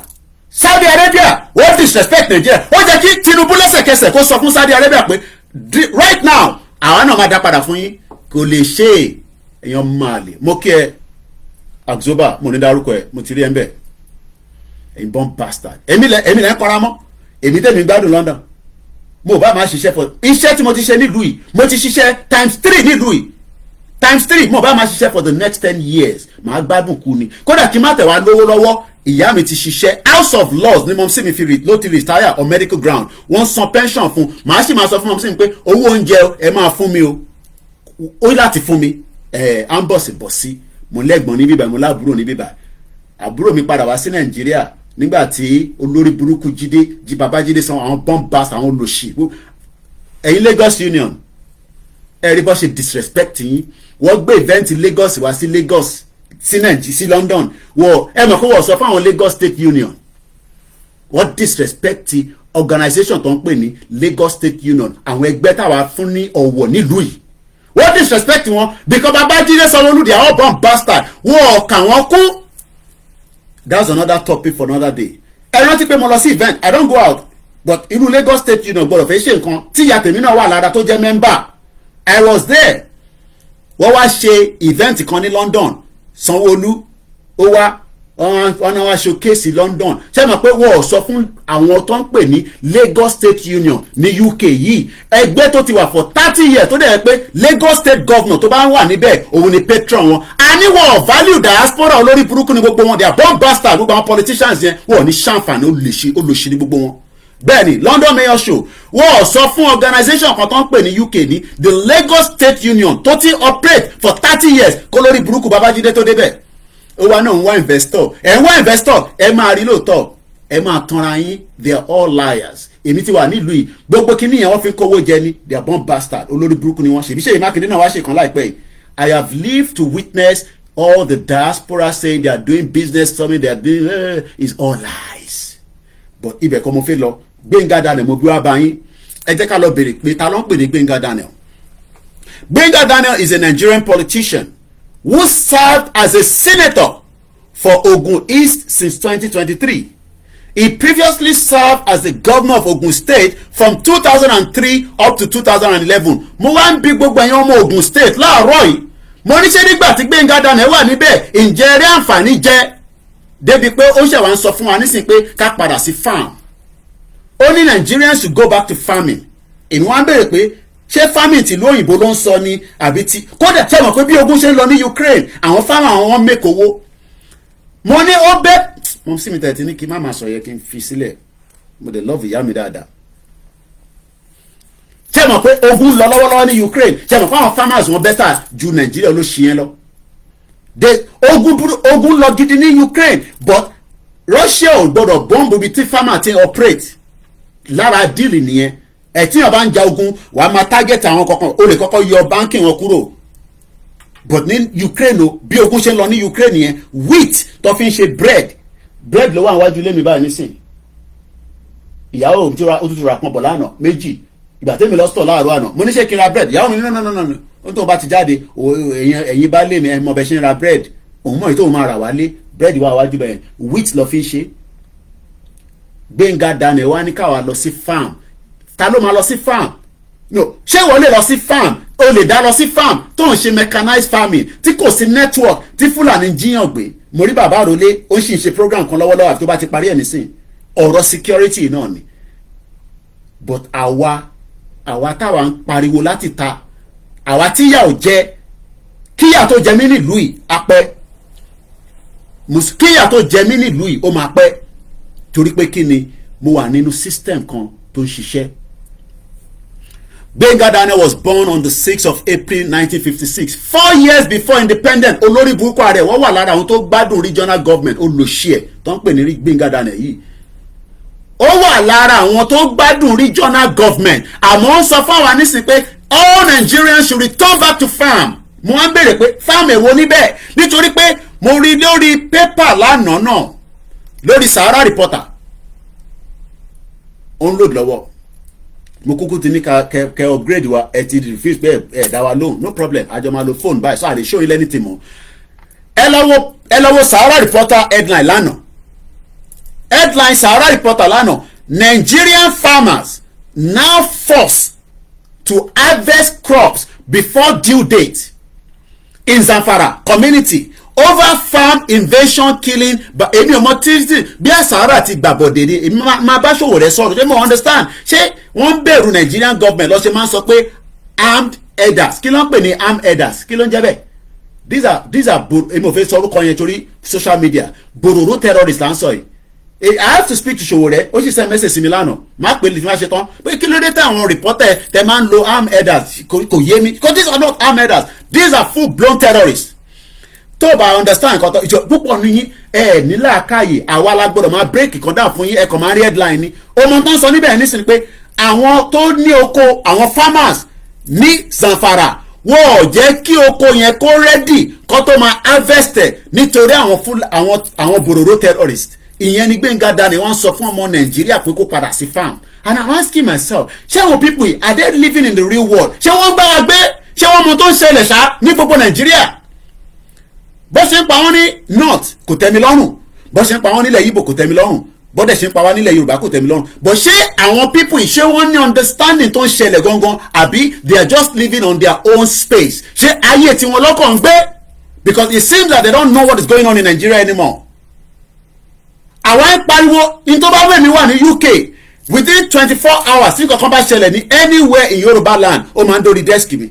Saudi Arabia wọ́n disrespect Nigeria ó jẹ́ kí Tinubu lẹ́sẹ̀kẹsẹ̀ kó sọ fún Saudi Arabia pé right now àwa náà máa dá padà fún yín kò lè ṣe èèyàn máa lè mo kí ẹ Axoba mo ní dárúkọ ẹ mo ti rí ẹ ń bẹ ẹ̀yin bomb bastard èmi lẹ ń kọra mọ́ èmi tẹ̀mí gbádùn London mo bá máa ṣiṣẹ́ for iṣẹ́ tí mo ti ṣe nílùú yìí mo ti ṣiṣẹ́ ×3 nílùú yìí ×3 mo bá máa ṣiṣẹ́ for the next 10 years màá gbádùn kú ni kódà kí n má tẹ̀ wá lówó lọ́wọ́ ìyá mi ti ṣiṣẹ́ house of laws ni mọ̀mísí mi fi ló ti retire on medical ground wọ́n san pension fún màá sì máa sọ fún mọ̀mísí mi pé owó oúnjẹ ẹ máa fún mi o ó láti fún mi à ń bọ̀ sí bọ̀ sí mo lẹ́gbọ̀n ní bíbá mo láàbúrò ní bíbá àbúrò mi padà wá sí nàìjíríà nígbà tí olórí burúkú jí babájídé san àwọn bombas àwọn olòṣì ẹ̀yin Lagos Union ẹ̀rí bọ́ ṣe disrespect yín wọ́n gbé event Lagos wá sí Lagos sí nàìjíríà sí London wọ́n ẹ mọ̀ kó wọ́n sọ fún àwọn Lagos State Union wọ́n disrespect organisation tó ń pè ní Lagos State Union àwọn ẹgbẹ́ táwa fún ní ọ̀wọ̀ nílùú yìí wọ́n disrespect wọn because babájídé sanwó-olú they are all bomb bastard wọ́n ọ̀kà wọn kú. That's another topic for another day. ẹ rántí pé mo lọ sí event I don't go out but irú Lagos State Union gbọ́dọ̀ fẹ́ ṣe nǹkan tí ìyá tèmi náà wà lára tó jẹ́ member I was there. wọ́n wá ṣe event kan ní London Sanwó-Olú ó wá ọ̀nà wa showcase London ṣé mọ̀ pé wọ́n sọ fún àwọn tó ń pè ní Lagos State Union ní UK yìí ẹgbẹ́ tó ti wà for 30 years tó dẹ̀ pé Lagos State Governor tó bá ń wà níbẹ̀ òun ni patron wọn àníwọ̀ value diaspora olórí burúkú ni gbogbo wọn they are bomb bastard gbogbo àwọn politicians yẹn wọ́n ní ṣàǹfààní olùṣí ní gbogbo wọn. bẹ́ẹ̀ni London Mayor Show wọ́n sọ fún organisation kan tó ń pè ní UK ní the Lagos State Union tó ti operate for 30 years kó lórí burúkú Babájídé tó débẹ̀ ó wá náà ń wá investor ẹ̀ ń wá investor ẹ̀ máa rí lóòótọ́ ẹ̀ máa tanra yín they are all liars èmi ti wà nílùú yìí gbogbo kíní yẹn wọ́n fi kówó jẹ ni they are born bastard olórí burúkú ni wọ́n ṣe Ṣèyí Mákindé náà wá ṣe kan láìpẹ́ yìí I have lived to witness all the diaspora saying they are doing business something they are doing is all lies but ibẹ̀ kọ́ mo fẹ́ lọ Gbénga Daniel mo bí wá bá yín ẹ jẹ́ ká lọ bèrè pé ta ló ń pè ní Gbénga Daniel. Gbénga Daniel is a Nigerian politician who served as a senator for Ogun East since 2023. He previously served as the governor of Ogun State from 2003 up to 2011. Mo wá ń bí gbogbo ẹ̀yin ọmọ Ogun State láàárọ̀ yìí. Mo ní ṣé nígbà tí Gbénga Daniel wà níbẹ̀ ǹjẹ́ eré àǹfààní jẹ́ débi pé ó ṣẹ̀wá ń sọ fún wa nísìnyí pé ká padà sí farm. Only Nigerians should go back to farming. Èmi wá ń béèrè pé ṣé farming tìlú òyìnbó ló ń sọ ni àbí ti kódà tí a mọ̀ pé bí ogun ṣe ń lọ ní Ukraine àwọn farmer àwọn wọn make owó. Mo ní ó bẹ́ mo sì mi tẹ̀tí ní kí n má máa sọ yẹ kí n fi sílẹ̀ mo dẹ̀ love ìyá mi dáadáa. Ṣé a mọ̀ pé ogun lọ lọ́wọ́lọ́wọ́ ní Ukraine ṣé a mọ̀ pé àwọn farmers wọn better ju Nàìjíríà ló ṣe yẹn lọ. Ogun lọ gidi ní Ukraine but Russia ò gbọdọ̀ bọ́ǹbù bíi tí farmer ti operate lára díìlì nìyẹn ẹ̀tí yàn bá ń ja ogun wà á máa target àwọn kankan ó lè kọ́kọ́ yọ báńkì wọn kúrò but ní Ukraine o bí ogun ṣe ń lọ ní Ukraine yẹn wheat tó fi ń ṣe bread ló wà níwájú ilé mi báyìí nísìn ìyàwó ó tún ra pọn bọ̀ lánàá méjì ìgbà tẹ́mi lọ store láàárọ̀ àná mo ní ṣe kí n ra bread ìyàwó mi no ó tó bá ti jáde ẹ̀yin bá lé mi ẹ̀ mọ̀ bẹ́ẹ̀ ṣe ń ra bread òun mọ̀ èyí tó máa rà wálé bread wà wájú bẹ́ẹ̀ wheat lọ fi ń ṣe Gbénga Daniel wá ní káwa lọ sí farm ta ló máa lọ sí farm no ṣé wọ́n lè lọ sí farm o lè dá lọ sí farm tó ń ṣe mechanized farming tí kò sí network tí Fúlàní jíyàn gbé mo rí bàbá àròlé ó sì ń ṣe program kan lọ́wọ́lọ́wọ́ àti tó bá ti parí ẹ̀ nísìn ọ̀rọ̀ security náà ni but àwa táwa ń pariwo láti ta àwa tíyà ò jẹ kíyà tó jẹ mí nílùú yìí apẹ́ kíyà tó jẹ mí nílùú yìí ó máa pẹ́ torí pé kí ni mo wà nínú system kan tó ń ṣiṣẹ́. Gbénga Daniel was born on the 6th of April 1956 4 years before independence olórí burúkú ààrẹ wọ́n wà lára àwọn tó gbádùn regional government olóṣì ẹ̀ tó ń pè ní Gbénga Daniel yìí ó wà lára àwọn tó gbádùn regional government àmọ́ ó sọ fáwọn anísìn pé all Nigerians should return back to farm mo wá ń béèrè pé farm èwo níbẹ̀ nítorí pé mo rí lórí pépà lánàá náà lórí Sahara Reporter ó ń lòdì lọ́wọ́ mo kúkú ti ní kẹ upgrade wa ẹ ti refuse pé ẹ dá wa lóhùn no problem àjọ máa lo phone báyìí so I dey show you anything mọ́ ẹ lọ́wọ́ Sahara Reporter headline lánàá headline Sahara Reporter lánàá Nigerian farmers now forced to harvest crops before due date in Zamfara community over farm invasion killing èmi ò mọ tírísì bí àsárà ti gbàbọ̀dé ni èmi máa bá Sowore sọ̀rọ̀ ṣé mo understand ṣé wọ́n ń bẹ̀rù Nigerian government lọ́sẹ̀ máa ń sọ pé armed herders kí ló ń pè ní armed herders kí ló ń jẹ́ bẹ́ẹ̀ these are èmi ò fẹ́ sọ orúkọ yẹn torí social media bororo terrorists là ń sọ yìí I have to speak to Sowore ó sì send message sí mi lánàá má pè lè fi máa ṣe tán pé kí ló dé táwọn reporter tẹ máa ń lo armed herders kò yé mi because these are not armed herders these are full blown terrorists tó bá understand nǹkan tó ìjọ púpọ̀ níyìn nílà káyè àwa la gbọ́dọ̀ máa break kan down fún yín ẹ̀kọ́ máa rí headline ni ọmọ tó ń sọ níbẹ̀ nísìnyí pé àwọn tó ní oko àwọn farmers ní Zamfara wọ́n ò jẹ́ kí oko yẹn kó ready kó tó máa harvest nítorí àwọn bororo terrorists ìyẹn ni Gbénga Daniel wọ́n sọ fún ọmọ Nàìjíríà pé kó padà sí farm and I'm asking myself ṣé àwọn people are they living in the real world ṣé wọ́n bá wa gbé ṣé wọ́n mọ tó ń ṣẹlẹ̀ ṣá ní gbogbo Nàìjíríà bó ṣe ń pa wọ́n ní north kò tẹ́mi lọ́rùn bó ṣe ń pa wọ́n nílẹ̀ Ìgbò kò tẹ́mi lọ́rùn bó dẹ̀ ṣe ń pa wá nílẹ̀ Yorùbá kò tẹ́mi lọ́rùn but ṣé àwọn people ṣé wọ́n ní understanding tó ń ṣẹlẹ̀ gangan àbí they are just living on their own space ṣé ayé tí wọ́n lọ́kàn ń gbé because it seems that they don't know what is going on in Nigeria anymore. àwa ń pariwo ní tó bá wẹ̀ mí wà ní UK within 24 hours tí kankan bá ṣẹlẹ̀ ní anywhere in Yorùbá land ó máa ń dórí desk mi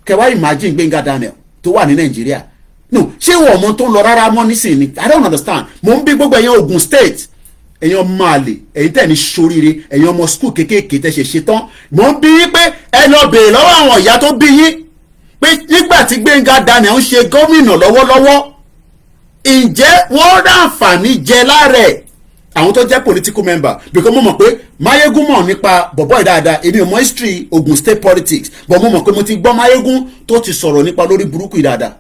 kẹwàá imagine Gbénga Daniel tó wà ní Nàìjíríà no ṣé wọn ọmọ tó ń lọ rárá mọ́ nísìnyí I don't understand mo ń bí gbogbo ẹ̀yin Ogun State ẹ̀yin ọmọ àlè ẹ̀yin tẹ̀ ní soríire ẹ̀yin ọmọ school kékèké tẹ̀ ṣe tán mo ń bí yín pé ẹ lọ bèèrè lọ́wọ́ àwọn ìyá tó bí yín pé nígbà tí Gbénga Daniel ń ṣe gómìnà lọ́wọ́lọ́wọ́ ǹjẹ́ wọ́n ráǹfààní jẹ lára ẹ̀ àwọn tó jẹ́ political member because mo mọ̀ pé Mayegun mọ̀ nípa bọ̀bọ̀ dáadáa èmi ò mọ̀ history Ogun State politics but mo mọ̀ pé mo ti gbọ́ Mayegun tó ti sọ̀rọ̀ nípa lórí burúkú dáadáa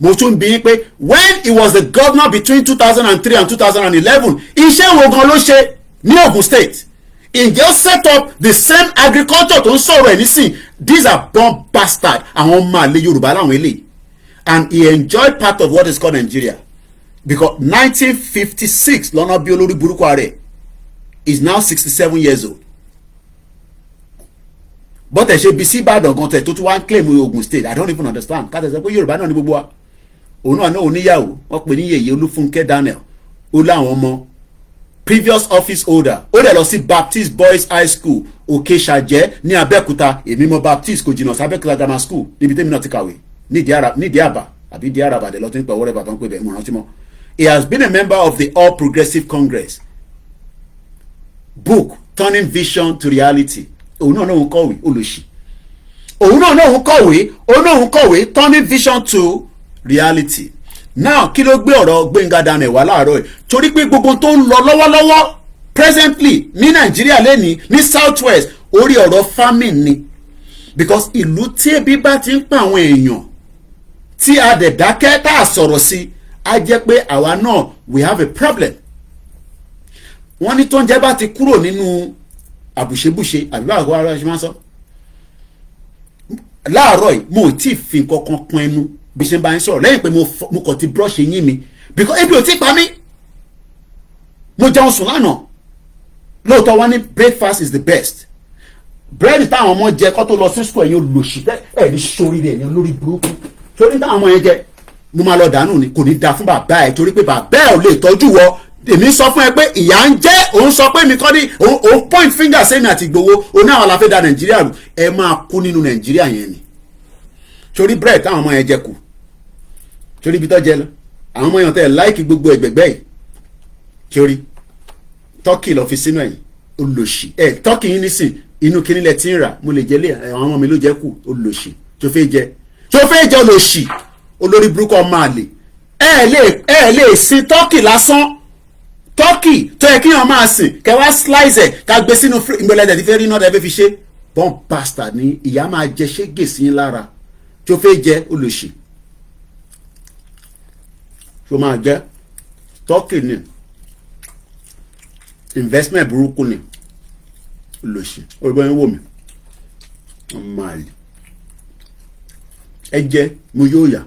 mo tún bí pé when he was the governor between 2003 and 2011 iṣẹ́ wo gan ló ṣe ní Ogun State ǹjẹ́ ó set up the same agriculture tó ń sọ̀rọ̀ ẹ̀ nísìn these are born bastard àwọn ọmọ àlè Yorùbá láwọn eléyìí and he enjoyed part of what is called Nigeria because 1956 lọ́nà bí olórí burúkú rẹ̀ is now 67 years old bọ́tẹ̀ ṣe bí sí Ìbàdàn gan tẹ̀ tó tún wá ń claim Ogun State I don't even understand ká tẹ̀sẹ̀ pé Yorùbá náà ní gbogbo wa òun náà oníyàwó wọ́n pè ní Yèyé Olúfúnkẹ́ Daniel ó láwọn ọmọ previous office holder ó dẹ̀ lọ sí Baptist Boys High School Òkè-Ṣàjẹ́ ní Abẹ́òkúta èmi mọ Baptist kò jìnnà sí Abẹ́òkúta Grammar School níbi tẹ́mi náà ti kàwé nídìí àbá àbí díẹ̀ àràbà dẹ̀ lọ́tún pẹ̀ wọ́rẹ́ bàbá ń pè bẹ́ẹ̀ mo rántí mọ́. He has been a member of the All Progressive Congress book Turning Vision to Reality òun náà ń kọ̀wé olùsì òun náà ń kọ̀wé Turning Vision to Reality. Now kí ló gbé ọ̀rọ̀ Gbénga Daniel wá láàárọ̀ ẹ̀ torí pé gbogbo tó ń lọ lọ́wọ́lọ́wọ́ presently ní Nàìjíríà lẹ́ni ní South West orí ọ̀rọ̀ famine ni because ìlú tí ebi bá ti ń pa àwọn èèyàn tí a dẹ̀ dákẹ́ tá a sọ̀rọ̀ sí a jẹ́ pé àwa náà we have a problem. wọ́n ní tó ń jẹ́ bá ti kúrò nínú àbùṣebùṣe àbí báwo wá ṣe máa ń sọ láàárọ̀ yìí mo ò tí ì fi nǹkan kan pọn ẹnu bí ṣe ń bá yín sọ̀rọ̀ lẹ́yìn pé mo kàn ti brush eyín mi because ebi ò tí pa mí mo jẹun sùn lánàá lóòótọ́ wọ́n ní breakfast is the best bread táwọn ọmọ jẹ kó tó lọ sí school ẹ̀yin olùsí ẹ̀ ní sórí rẹ̀ ẹ̀yin olórí burúkú torí táwọn ọmọ yẹn jẹ mo máa lọ dànù ni kò ní da fún bàbá ẹ̀ torí pé bàbá ẹ̀ ò lè tọ́jú wọ èmi sọ fún ẹ pé ìyá ń jẹ́ òun sọ pé mi kọ́ ní òun point finger sẹ́mi àti Ìgbòho òun náà la fẹ́ da Nàìjíríà rù ẹ máa kú nínú Nàìjíríà yẹn ni torí bread táwọn ọmọ yẹn jẹ kù torí ibi tó jẹ lọ àwọn ọmọ yẹn tẹ láìkì gbogbo ẹgbẹgbẹ yìí torí tọ́kì lọ fi sínú ẹ̀yìn olòṣì tọ́kì yín nísìn inú kíní lẹ ti ń rà mo lè jẹ lé àwọn ọmọ mi ló jẹ kù olòṣì tó fẹ́ jẹ olòṣì olórí burúkú ọmọ àlè ẹ lè sin tọ́kì lásán tọ́kì tó yẹ kí wọ́n máa sìn kẹwàá slice ẹ̀ ká gbé sínú ìgbẹ́lẹ́dẹ̀ tí fẹ́ rí náà ẹ fẹ́ fi ṣe bọ́n bastard ní ìyá máa jẹ ṣégè sí yín lára tó fẹ́ jẹ olòṣì tó máa jẹ tọ́kì ni investment burúkú ni olòṣì olùbọ̀ yín wò mí ọmọ àlè ẹ jẹ mo yóò yà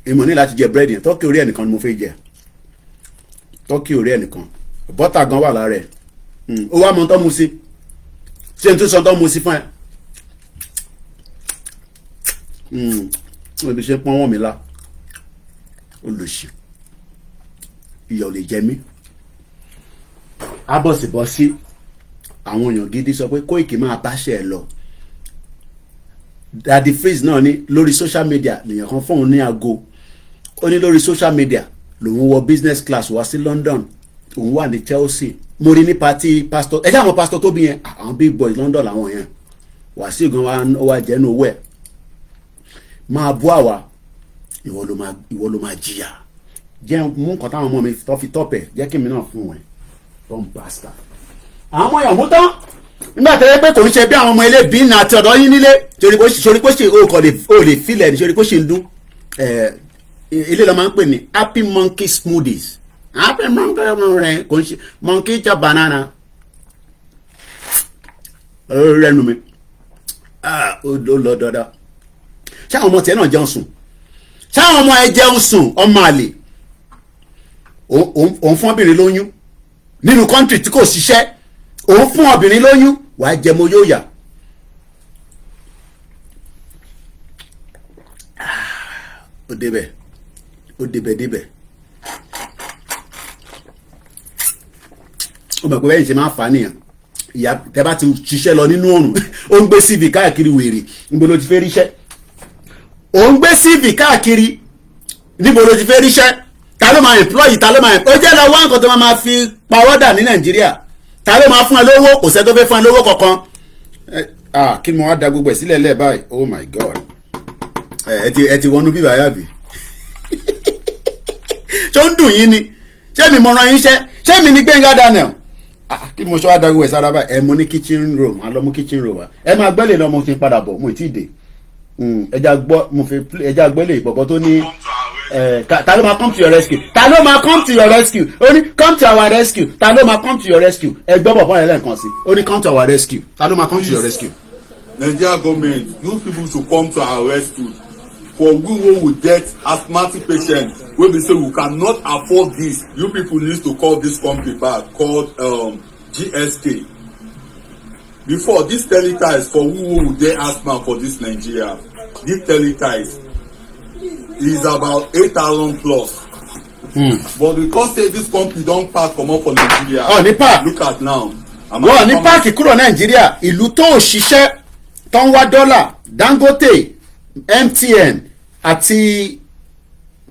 èèmọ̀ ní láti jẹ búrẹ́dì yẹn tọ́kì orí ẹnìkan ni mo fẹ́ jẹ tọ́kì orí ẹnìkan bọ́tà gan wà lára ẹ̀ ó wá mọ tó mu sí ṣé n tún sọ tó mu sí fún ẹ ibi ṣe pọ́n wọ́n mi lá olùsì ìyà ò lè jẹ mí abọ́sibọ́sí àwọn èèyàn gidi sọ pé Koiki máa báṣẹ ẹ lọ Daddy Freeze náà ní lórí social media lèèyàn kan fóun ní aago ó ní lórí social media lòun wọ business class wá sí London òun wà ní Chelsea mo rí ní pati pastor ẹ jẹ́ àwọn pastor tó bí yẹn àwọn big boys London làwọn yẹn Wàsíù gan wa jẹ́nu owó ẹ̀ máa bú àwa ìwọ ló máa jìyà jẹ́ mú nǹkan táwọn ọmọ mi tó fi tọ́pẹ̀ jẹ́ kí mi náà fún wọn tó ń basta. àwọn ọmọ ìyàwó tán nígbà tó yẹ pé kò ń ṣe bí àwọn ọmọ ilé bí ní àti ọ̀dọ́ yín nílé torí kó ṣe o lè filẹ̀ ní torí kó ṣe ń dún ilé lọ́ máa ń pè ní happy monkey smoothies happy monkey rẹ̀ kò ń ṣe monkey chop banana rẹ́nu mi ó lọ dọ́dá ṣáwọn ọmọ tiẹ̀ náà jẹun sùn ṣáwọn ọmọ ẹ jẹun sùn ọmọ àlè òun fún obìnrin lóyún nínú kọ́ńtì tí kò ṣiṣẹ́ òun fún obìnrin lóyún wàá jẹ mo yóò yà ó débẹ̀ ó mọ̀ pé bẹ́ẹ̀ ṣe máa fà á nìyẹn ìyá tẹ́ bá ti ṣiṣẹ́ lọ nínú òrùn ó ń gbé CV káàkiri wèrè níbo ló ti fẹ́ ríṣẹ́ ó ń gbé CV káàkiri níbo ló ti fẹ́ ríṣẹ́ ta ló máa employ ta ló máa ó jẹ́ lọ wá nǹkan tó máa fi pawọ́dà ní Nàìjíríà ta ló máa fún ẹ lówó kò sẹ́ tó fẹ́ fún ẹ lówó kankan kí ni mo wá da gbogbo ẹ̀ sílẹ̀ lẹ́ẹ̀ báyìí oh my god ẹ ti wọnú bíbá yàbí ṣé ó ń dùn yín ni ṣé mi mọ̀ràn yín ṣé mi ní Gbẹ́ngà Daniel kí mo ṣe wá da gbogbo ẹ̀ sára báyìí ẹ mo ní kitchen room a lọ mú kitchen room wa ẹ máa gbẹ́lẹ̀ lọ mo ti padà bọ̀ mo ì tí ì dé ẹja gbẹ́lẹ̀ ìpọ̀pọ̀ tó ní ta ló máa come to your rescue ta ló máa come to your rescue ó ní come to our rescue ta ló máa come to your rescue ẹ gbọ́ bọ̀ fún ẹ lẹ́ẹ̀kan sí ó ní come to our rescue ta ló máa come to your rescue. Nigeria government you people should come to our rescue for we wey we get asthmatic patients wey be say we cannot afford this you people need to call this company back called GSK before this teletype for we wey we get asthma for this Nigeria this teletype is about 8,000 plus. But because say this company don pack comot for Nigeria. Ní park look at now. wọ́n ní páàkì kúrò Nàìjíríà ìlú tó òṣìṣẹ́ tó ń wá dọ́là Dangote MTN àti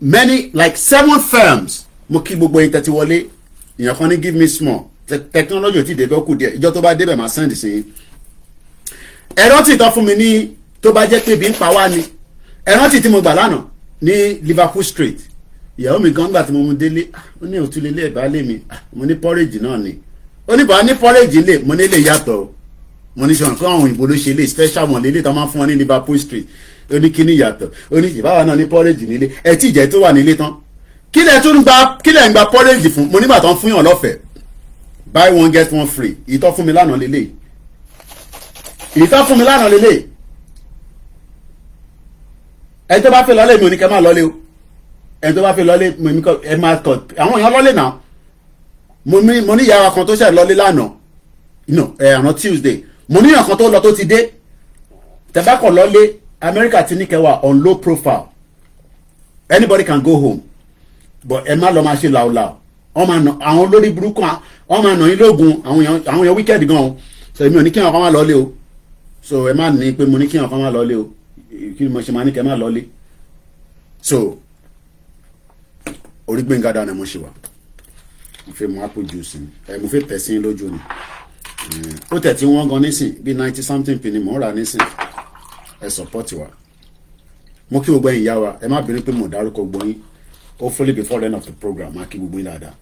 many like 7 firms mo kí gbogbo yín tẹ́tí wọlé ìyẹn kan ní give me small technology ò tí ì débẹ̀ kù díẹ̀ ìjọ tó bá débẹ̀ máa send sí i. ẹ̀rọ tí ìtọ́ fún mi ní tó bá jẹ́ pé bí ń pa wá ni ẹ̀rọ tí mo gbà lánàá ní Liverpool Street ìyàwó mi gan gbà tí mo mú délé ó ní òtún lélẹ̀ ìbálẹ̀ mi mo ní porridge náà ni ó ní bá ní porridge lè mo ní lè yàtọ̀ mo ní sọ̀rọ̀ fún àwọn òyìnbó ló ṣe lè special one lélẹ̀ tó máa ń fún wọn ní Liverpool Street ó ní kíní yàtọ̀ ó ní ìbáwa náà ní porridge nílé ẹ tí ìjẹ́ tó wà nílé tán kí lẹ̀ ń gba porridge fún mo nígbà tó ń fún yàn lọ́fẹ̀ẹ́ buy one get one free ìtọ́ fún mi lánàá lélẹ̀ ẹ tó bá fẹ́ lọ́lé mi ò ní kẹ́ máa lọ́lé o ẹ tó bá fẹ́ lọ́lé mi kọ́ ẹ máa kọ́ àwọn èèyàn lọ́lé náà mo ní ìyá kan tó ṣe lọ́lé lánàá àná Tuesday mo ní ìyàn kan tó lọ tó ti dé tẹ̀bákọ̀ lọ́lé America ti ní kẹwàá on low profile anybody can go home but ẹ má lọ máa ṣe làwùlàwù àwọn olórí burúkú wọn máa nà yín lóògùn àwọn èèyàn wicked gan o so èmi ò ní kí wọn kan máa lọ́lé o so ẹ má ní pé mo ní kí wọn kan máa lọ́lé o kí ni mo ṣe máa ní kẹ́ máa lọ́lé so orí Gbẹ́ngà Daniel mo ṣe wà mo fẹ́ mú apple juice ni mo fẹ́ tẹ̀ sí lójú ni ó tẹ̀ tí wọ́n gan nísìn bí 90 something penny mo rà nísìn ẹ support wa mo kí gbogbo ẹ̀yin yá wa ẹ má bínú pé mo dárúkọ gbogbo yín hopefully before the end of the program máa kí gbogbo yín dáadáa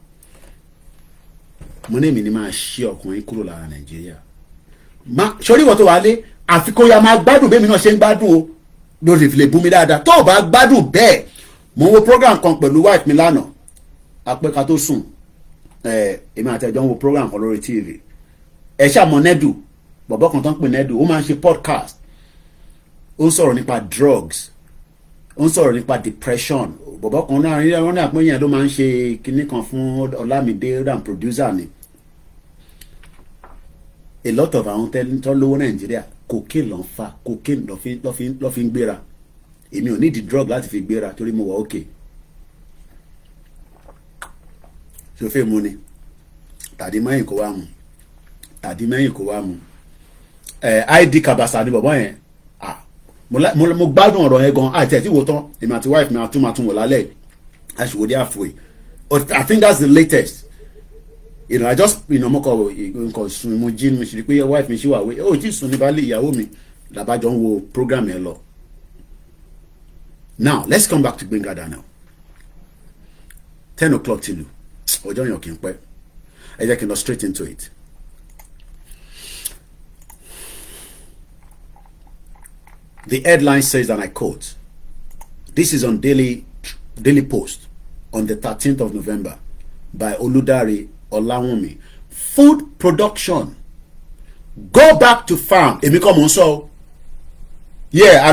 mo ní èmi ni máa ṣí ọkùnrin kúrò lára Nàìjíríà sórí ìwọ tó wà lé àfikún ya máa gbádùn bẹ́ẹ̀ mi náà ṣe ń gbádùn o lórí ìfìlẹ̀ bú mi dáadáa tó o bá gbádùn bẹ́ẹ̀ mo wo program kan pẹ̀lú wife mi lánàá apẹ́ka tó sùn èmi àti ẹjọ́ ń wo program kan lórí TV ẹ ṣàmọ́ nẹ́dù bọ̀bọ́ kan tó ń pè nẹ́dù ó máa ń ṣe podcast ó ń sọ̀rọ̀ nípa drugs ó ń sọ̀rọ̀ nípa depression bọ̀bọ́ kan náà wọ́n ní àpéyàn ló máa ń ṣe kinní kan fún Ọlámídé ram producer ni a lot of àwọn tó lówó Nàìjíríà cocaine ló ń fa cocaine ló fi ń gbéra èmi ò need drug láti fi gbéra torí mo wà okay ṣe fẹ́ mu ni tàdí mẹ́yìn kó wá mu tàdí mẹ́yìn kó wá mu id kabasa ni bọ̀bọ̀ yẹn mo gbádùn ọ̀rọ̀ yẹn gan àti ẹ̀ tí wo tán èmi àti wife mi àtúmọ̀tún wò lálẹ́ àṣìwòdì àfòyè I think that's the latest I just mo kọ nǹkan sùn mo jí mo sì rí pé wife mi ṣì wà wé ó tí sùn ní balẹ̀ ìyàwó mi làbájọ ń wo program yẹn lọ. Now let's come back to Gbenga Daniel 10 o'clock tìlù ọjọ́ yẹn kì í pẹ́ ẹ jẹ́ kí n lọ straight into it. The headline says, and I quote, this is on Daily Post on the 13th of November by Oludare Olawunmi. Food production. Go back to farm. Èmi kọ́ mo ń sọ. Yeah,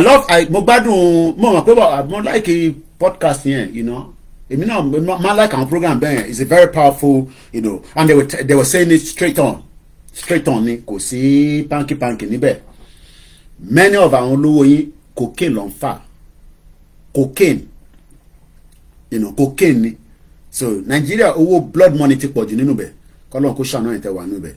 mo gbádùn mo mọ̀ pé mo like a podcast yẹn, Èmi náà ma like our program bẹ́ẹ̀. It's a very powerful, and they were saying it straight on ni kò sí panky níbẹ̀. Many of our olówó yín cocaine ló ń fà. Cocaine ni. So Nigeria owó blood money ti pọ̀ jù nínú bẹ̀. Kọ́lọ́n kó ṣàánú ẹ̀ tẹ́ wà nínú bẹ̀.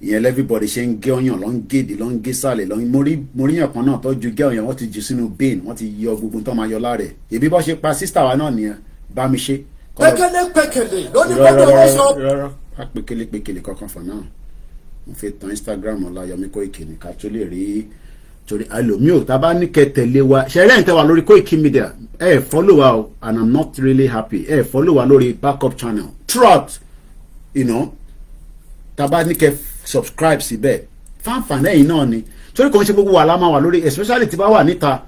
Ìyẹn everybody ṣe ń gé ọyàn ló ń géèdì ló ń gé sàlẹ̀ ló ń mórí yàn kan náà tọ́jú gé ọyàn wọ́n ti jù sínú bin wọ́n ti yọ gbogbo tó máa yọ lára ẹ̀. Èbí bọ́ ṣe pa sísítà wa náà nìyẹn bá mi ṣe. Pẹ̀kẹ̀lẹ̀ lóní gbọ́dọ̀ wọ́n sọ. Rárá pẹ̀kẹ̀lẹ̀ kankan for now. Mo fi tan Instagram Ọláyọmí Kóìkì ní ká tó lè rí torí àlòmí ò tábà ní kẹ́ tẹ̀lé wa ṣẹlẹ̀ ń tẹ́ wa lórí Koiki Media follow wa o and I'm not really happy follow wa lórí backup channel throughout tábà ní kẹ́ subscribe síbẹ̀ fanfan lẹ́yìn náà ni torí kò ń ṣe gbogbo wa la máa wà lórí especially tí bá wà níta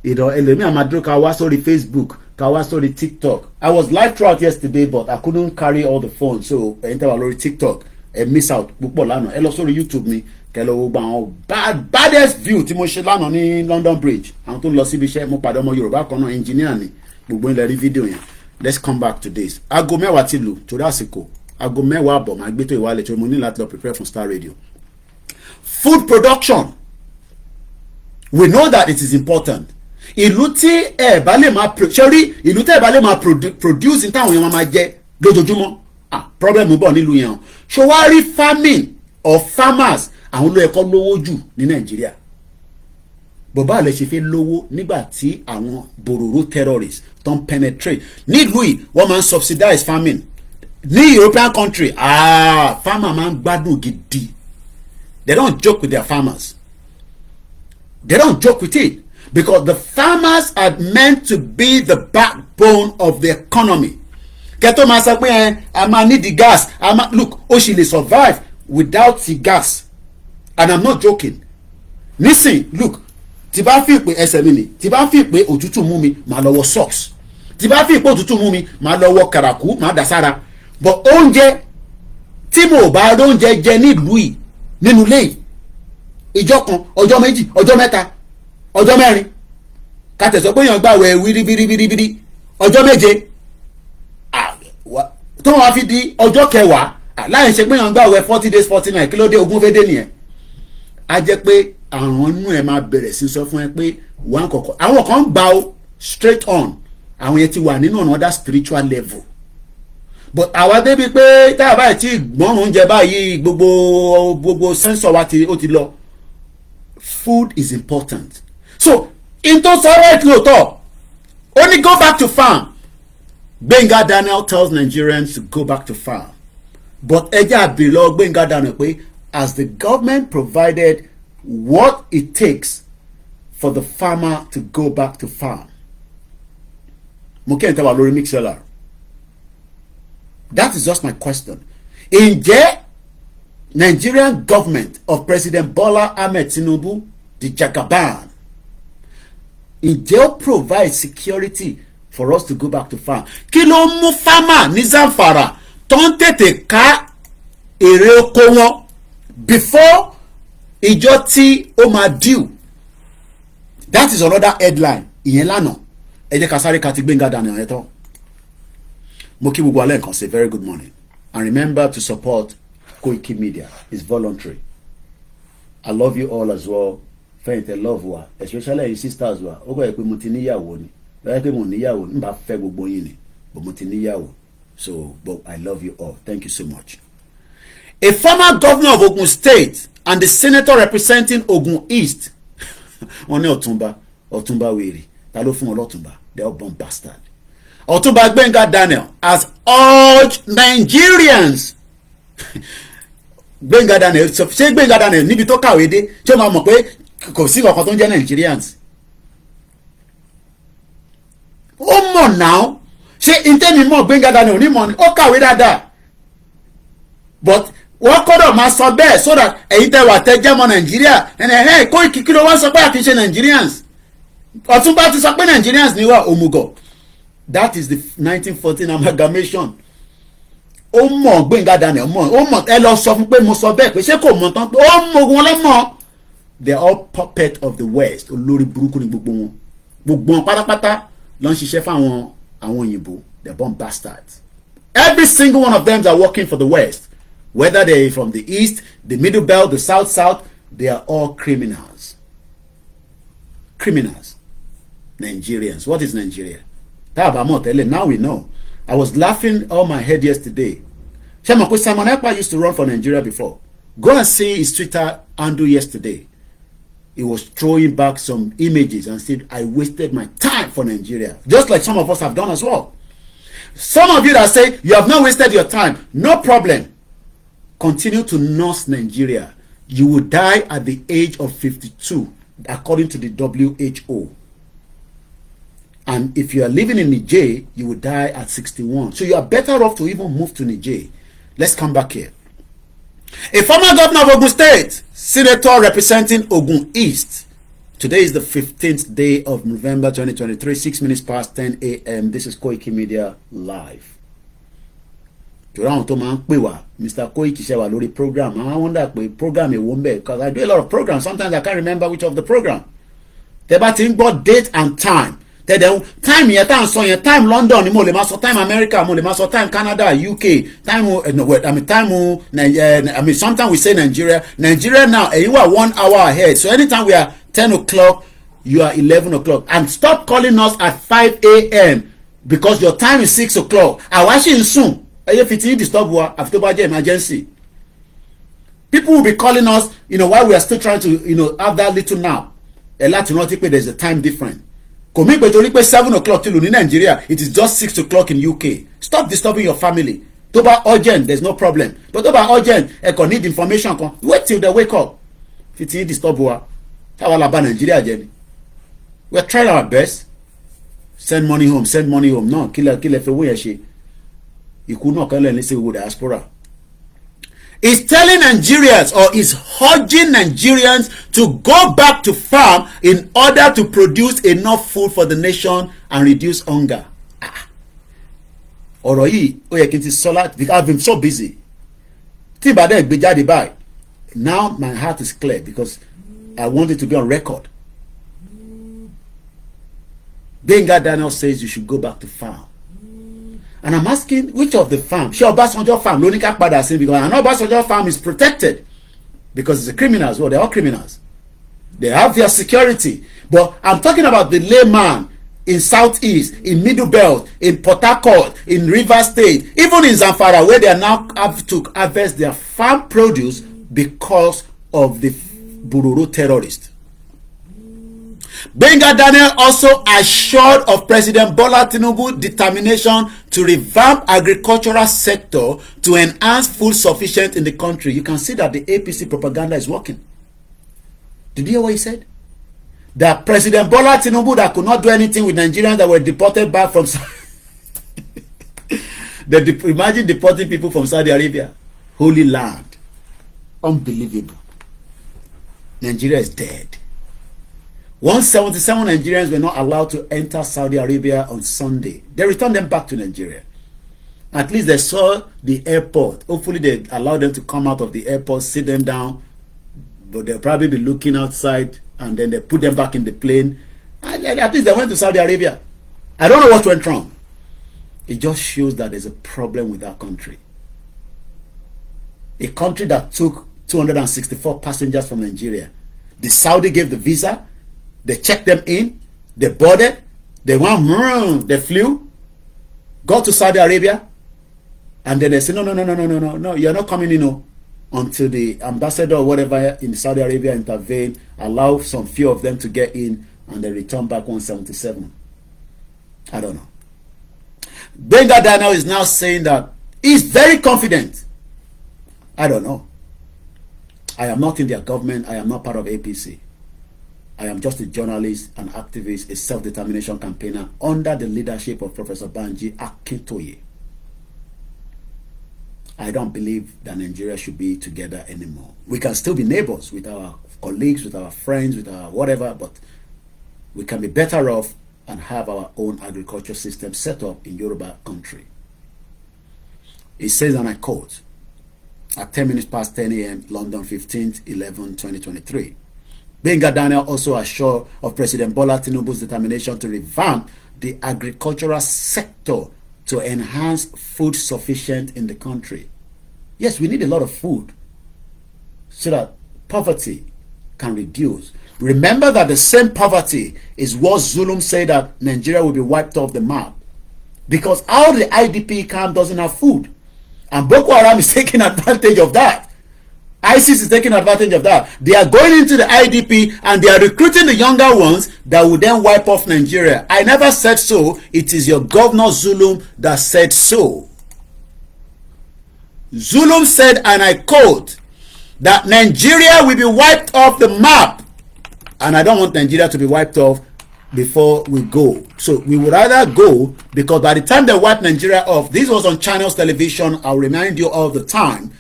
ẹlòmí àmàdúró ká wá sórí Facebook ká wá sórí TikTok. I was live throughout yesterday but I couldn't carry all the phones so ẹ̀yin tẹ́ wa lórí TikTok miss out púpọ̀ lánàá ẹ lọ sórí YouTube mi kẹlẹ wo gba àwọn baddest view tí mo ṣe lánàá ní London Bridge àwọn tó ń lọ síbi iṣẹ́ mo pàdé ọmọ Yorùbá kan náà engineer ni gbogbo ilẹ̀ rí fídíò yẹn. Let's come back to this. Aago 10 ti lù torí àsìkò aago 10 àbọ̀ máa gbé tó ìwálẹ̀ torí mo ní láti lọ prepare for Star Radio. Food production, we know that it is important. Ìlú tí ẹ bá lè máa ṣẹ́rí ìlú tí ẹ bá lè máa produce táwọn èèyàn máa jẹ lójoojúmọ́ problem bọ̀ nílùú yẹn ṣé wàá rí farming or farmers àwọn ló ẹ̀kọ́ lówó jù ní Nàìjíríà bọ̀bá àlẹ́ ṣe fẹ́ lówó nígbà tí àwọn bòròró terrorists tó ń penetrate nílùú yìí wọ́n máa ń subsidize farming ní European country farmer máa ń gbádùn gidi. They don't joke with their farmers. They don't joke with it because the farmers are meant to be the backbone of the economy. Kẹ́tọ́ máa sọ pé a máa need the gas. Look, ó sì lè survive without the gas. And I'm not joking. Nísìn, look, tí bá fi pé ẹsẹ̀ mi ni, tí bá fi pé òtútù mú mi, màá lọ wọ socks. Tí bá fi pé òtútù mú mi, màá lọ wọ kàràkú, màá dà sára. But oúnjẹ tí mo bá rí oúnjẹ jẹ nílùú yìí nínú ilé yìí ìjọ kan ọjọ́ méjì ọjọ́ mẹ́ta ọjọ́ mẹ́rin ká tẹ̀sọ́ pé èèyàn gbàwẹ̀ wíríbíríbírí ọjọ́ méje tó wọn fi di ọjọ́ kẹwàá láì ṣe pé èèyàn gbàwẹ̀ 40 days 40 nights kí ló dé ogún fédé nìyẹn á jẹ́ pé àwọn inú ẹ̀ máa bẹ̀rẹ̀ sí sọ fún ẹ pé wọ́n kọ̀ọ̀kan àwọn kan gbà ó straight on àwọn yẹn ti wà nínú another spiritual level but àwa débi pé tá a báyìí tí gbọ́n oúnjẹ báyìí gbogbo sensor wa ó ti lọ. Food is important. So in tó sọ right lóòótọ́ only go back to farm. Gbenga Daniel tells Nigerians to go back to farm. But ẹjẹ́ àbí lọ Gbenga Daniel pé as the government provided what it takes for the farmer to go back to farm. Mo kẹ́ ẹ̀ ń tẹ́wà lórí mixlr. That is just my question. Ǹjẹ́ Nigerian government of President Bola Ahmed Tinubu, the Jagaban, ǹjẹ́ ó provide security for us to go back to farm? Kí ló mú farmer ní Zamfara tó ń tètè ká èrè oko wọn before ìjọ tí ó máa due? That is another headline. Ìyẹn lánàá ẹ jẹ́ ká sáré ká ti Gbenga Daniel yẹn tán. Mo kí gbogbo alẹ́ nǹkan say very good morning and remember to support Koiki Media. It's voluntary. I love you all as well fẹ́yìntẹ́ love wa especially ẹ̀yin sisters wa ó bẹ̀rẹ̀ pé mo ti níyàwó ni lọ́wọ́ pé mo níyàwó n bá fẹ́ gbogbo yín ni but mo ti níyàwó so but I love you all, thank you so much. A former governor of Ogun State and the senator representing Ogun East wọ́n ní Ọ̀túnba wèrè ta ló fún wọn lọ́túnba, they all born bastard. Ọ̀túnba Gbenga Daniel has urged Nigerians Gbenga Daniel ṣé Gbenga Daniel níbi tó kàwé dé ṣé o máa mọ̀ pé kò sí kankan tó ń jẹ́ Nigerians ó mọ̀ náà ṣé intemi mọ̀ Gbenga Daniel onímọ̀ ni ó kàwé dáadáa but wọ́n kọ́dọ̀ máa sọ bẹ́ẹ̀ so that ẹ̀yin tẹ́ wà tẹ́ jẹ́mọ́ Nàìjíríà Koiki kí ló wá sọ pé àkínṣe Nigerians Ọ̀túnba ti sọ pé Nigerians ni wà òmùgọ̀. That is the 1914 amalgamation. Ó mọ̀ Gbenga Daniel mọ̀ ó mọ̀ ẹ lọ sọ fún pé mo sọ bẹ́ẹ̀ pé ṣé kò mọ̀ tán pé ó mọ̀ wọn lọ́mọ. They are all puppet of the West. Olórí burúkú ni gbogbo wọn pátápátá ló ń ṣiṣẹ́ fún àwọn òyìnbó. They are born bastards. Every single one of them are working for the West. Whether they are from the East, the Middle Belt, the South, they are all criminals. Criminals. Nigerians. What is Nigeria? Now we know. I was laughing all my head yesterday. Simon Ekpa used to run for Nigeria before. Go and see his Twitter handle yesterday. He was throwing back some images and said, I wasted my time for Nigeria. Just like some of us have done as well. Some of you that say, you have not wasted your time. No problem. Continue to nurse Nigeria. You will die at the age of 52, according to the WHO. And if you are living in Niger, you will die at 61. So you are better off to even move to Niger. Let's come back here. A former governor of Ogun State, senator representing Ogun East. Today is the 15th day of November 2023, 6 minutes past 10 a.m. This is Koiki Media Live. Mr. Koiki Shewa lórí program. I wonder program because I do a lot of programs. Sometimes I can't remember which of the program. Tẹ́ bá ti ń gbọ́ date and time. Time yẹn tá à ń sọ yẹn time London ni mo lè máa sọ time America mo lè máa sọ time Canada UK time sometimes we say Nigeria now ẹ̀yin wà 1 hour ahead so anytime we are 10 o'clock you are 11 o'clock and stop calling us at 5 a.m. because your time is 6 o'clock àwa ṣì ń sùn ẹyẹ fi ti disturb wa àfi tó bá jẹ́ emergency. People will be calling us while we are still trying to have that little nap ẹ láti rántí pé there is a time difference. Kò mí pé torí pé 7 o'clock ti lù ní Nigeria it is just 6 o'clock in UK. Stop disturbing your family. Tó bá urgent there is no problem but tó bá urgent ẹ kàn need information kan wait till they wake up. Fi ti disturb wa táwa la bà Nigeria jẹ́ ni. We are trying our best. Send money home náà kílẹ̀ fẹ́ owó yẹn ṣe. Ikú náà kan lẹ́yìn sí gbogbo diaspora. Is telling Nigerians or is urging Nigerians to go back to farm in order to produce enough food for the nation and reduce hunger. Ọ̀rọ̀ yìí ó yẹ kí n ti sọ láti because I have been so busy. Tí ìbàdàn gbé jáde báyìí now my heart is clear because I want it to be on record. Gbenga Daniel says you should go back to farm. And I'm asking which of the farm? Ṣé Ọbásanjọ́ farm ló ní ká padà sí because an Ọbásanjọ́ farm is protected because it's a criminal as well. They're all criminals. They have their security. But I'm talking about the layman in Southeast, in Middle Belt, in Port Harcourt, in Rivers State, even in Zamfara where they are now have to harvest their farm produce because of the Bururu terrorists. Gbenga Daniel also assured of President Bola Tinubu's determination to revamp agricultural sector to enhance food sufficiency in the country. You can see that the APC propaganda is working. Did you hear what he said? That President Bola Tinubu that could not do anything with Nigerians that were deported back from imagine deporting people from Saudi Arabia, Holy Land. Unbelievable. Nigeria is dead. 177 Nigerians were not allowed to enter Saudi Arabia on Sunday. They returned them back to Nigeria. At least they saw the airport. Hopefully they allowed them to come out of the airport, sit them down. But they'll probably be looking outside and then they put them back in the plane. And at least they went to Saudi Arabia. I don't know what went wrong. It just shows that there's a problem with our country. A country that took 264 passengers from Nigeria. The Saudi gave the visa. They checked them in. They boarded. They went, they flew, got to Saudi Arabia, and then they said, no, you're not coming in, no, until the ambassador or whatever in Saudi Arabia intervened, allow some few of them to get in, and they return back 177. I don't know. Benga Daniel is now saying that he's very confident. I don't know. I am not in their government. I am not part of APC. I am just a journalist, an activist, a self-determination campaigner under the leadership of Professor Banji Akintoye. I don't believe that Nigeria should be together anymore. We can still be neighbors with our colleagues, with our friends, with our whatever, but we can be better off and have our own agriculture system set up in Yoruba country. It says, and I quote, at 10 minutes past 10 a.m., London, 15th, 2023. Benga Daniel also assured of President Bola Tinubu's determination to revamp the agricultural sector to enhance food sufficiency in the country. Yes, we need a lot of food so that poverty can reduce. Remember that the same poverty is what Zulum said that Nigeria will be wiped off the map. Because all the IDP camp doesn't have food. And Boko Haram is taking advantage of that. ISIS is taking advantage of that. They are going into the IDP and they are recruiting the younger ones that will then wipe off Nigeria. I never said so. It is your governor Zulum that said so. Zulum said, and I quote, that Nigeria will be wiped off the map. And I don't want Nigeria to be wiped off before we go. So we would rather go, because by the time they wipe Nigeria off, this was on Channels Television, I'll remind you all the time,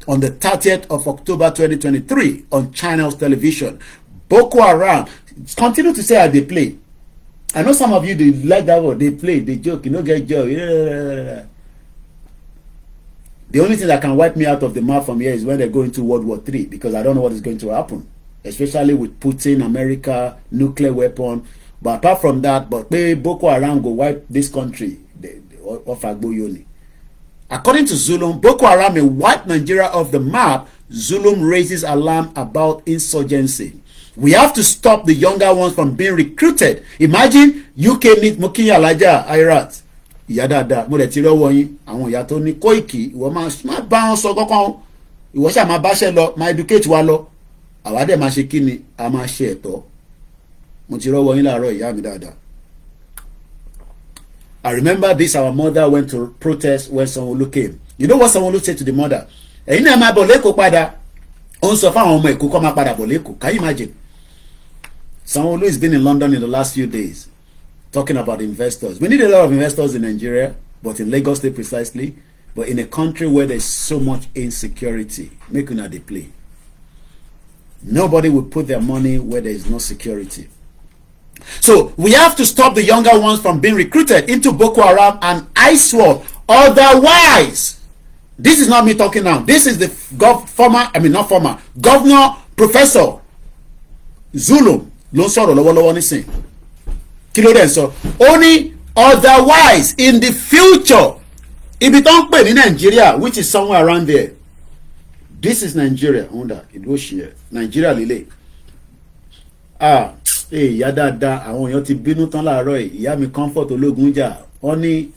on the 30th of October 2023 on Channels Television. Boko Haram, continue to say how they play. I know some of you, they like that word, they play, they joke, you know, get joke. Yeah. The only thing that can wipe me out of the map from here is when they go into World War III, because I don't know what is going to happen, especially with Putin, America, nuclear weapon. But apart from that, but Boko Haram go wipe this country of Agboyoni. According to Zulum, Boko Haram may wipe Nigeria off the map. Zulum raises alarm about insurgency. We have to stop the younger ones from being recruited. Imagine UK need Muki Alaja Irat. Ìyá dáadáa, mo dẹ̀ ti rọ́wọ́ yín, àwọn ìyá tó ní Kóìkì, ìwọ máa bá wọn sọ kọ́kọ́, ìwọ ṣáà máa báṣẹ́ lọ, máa educate wa lọ. Àwa dẹ̀ máa ṣe kí ni, a máa ṣe ẹ̀tọ́. Mo ti rọ́wọ́ yín láàárọ̀ ìyá mi dáadáa. I remember this, our mother went to protest when Sanwo-Olu came. You know what Sanwo-Olu said to the mother? Ẹ̀yin náà máa bọ̀ lẹ́kọ̀ọ́ padà. Ó ń sọ fáwọn ọmọ Èkó kó máa padà bọ̀ lẹ́kọ̀ọ́. Can you imagine? Sanwo-Olu has been in London in the last few days talking about investors. We need a lot of investors in Nigeria, but in Lagos State precisely, but in a country where there's so much insecurity. Make una dey play. Nobody will put their money where there is no security. So we have to stop the younger ones from being recruited into Boko Haram and ISWAP. Otherwise, this is not me talking now. This is the Governor Professor Zulum ló ń sọ̀rọ̀ lọ́wọ́lọ́wọ́ nísìn. Kí ló dẹ̀ sọ? Only otherwise in the future, ibi tó ń pè ní Nigeria, which is somewhere around there. This is Nigeria. Under ìlú òṣìṣẹ́ Nigeria lélẹ̀. Ìyá dáadáa, àwọn èèyàn ti bínú tán láàárọ̀ yìí. Ìyá mi Comfort Ológunjà, wọ́n ní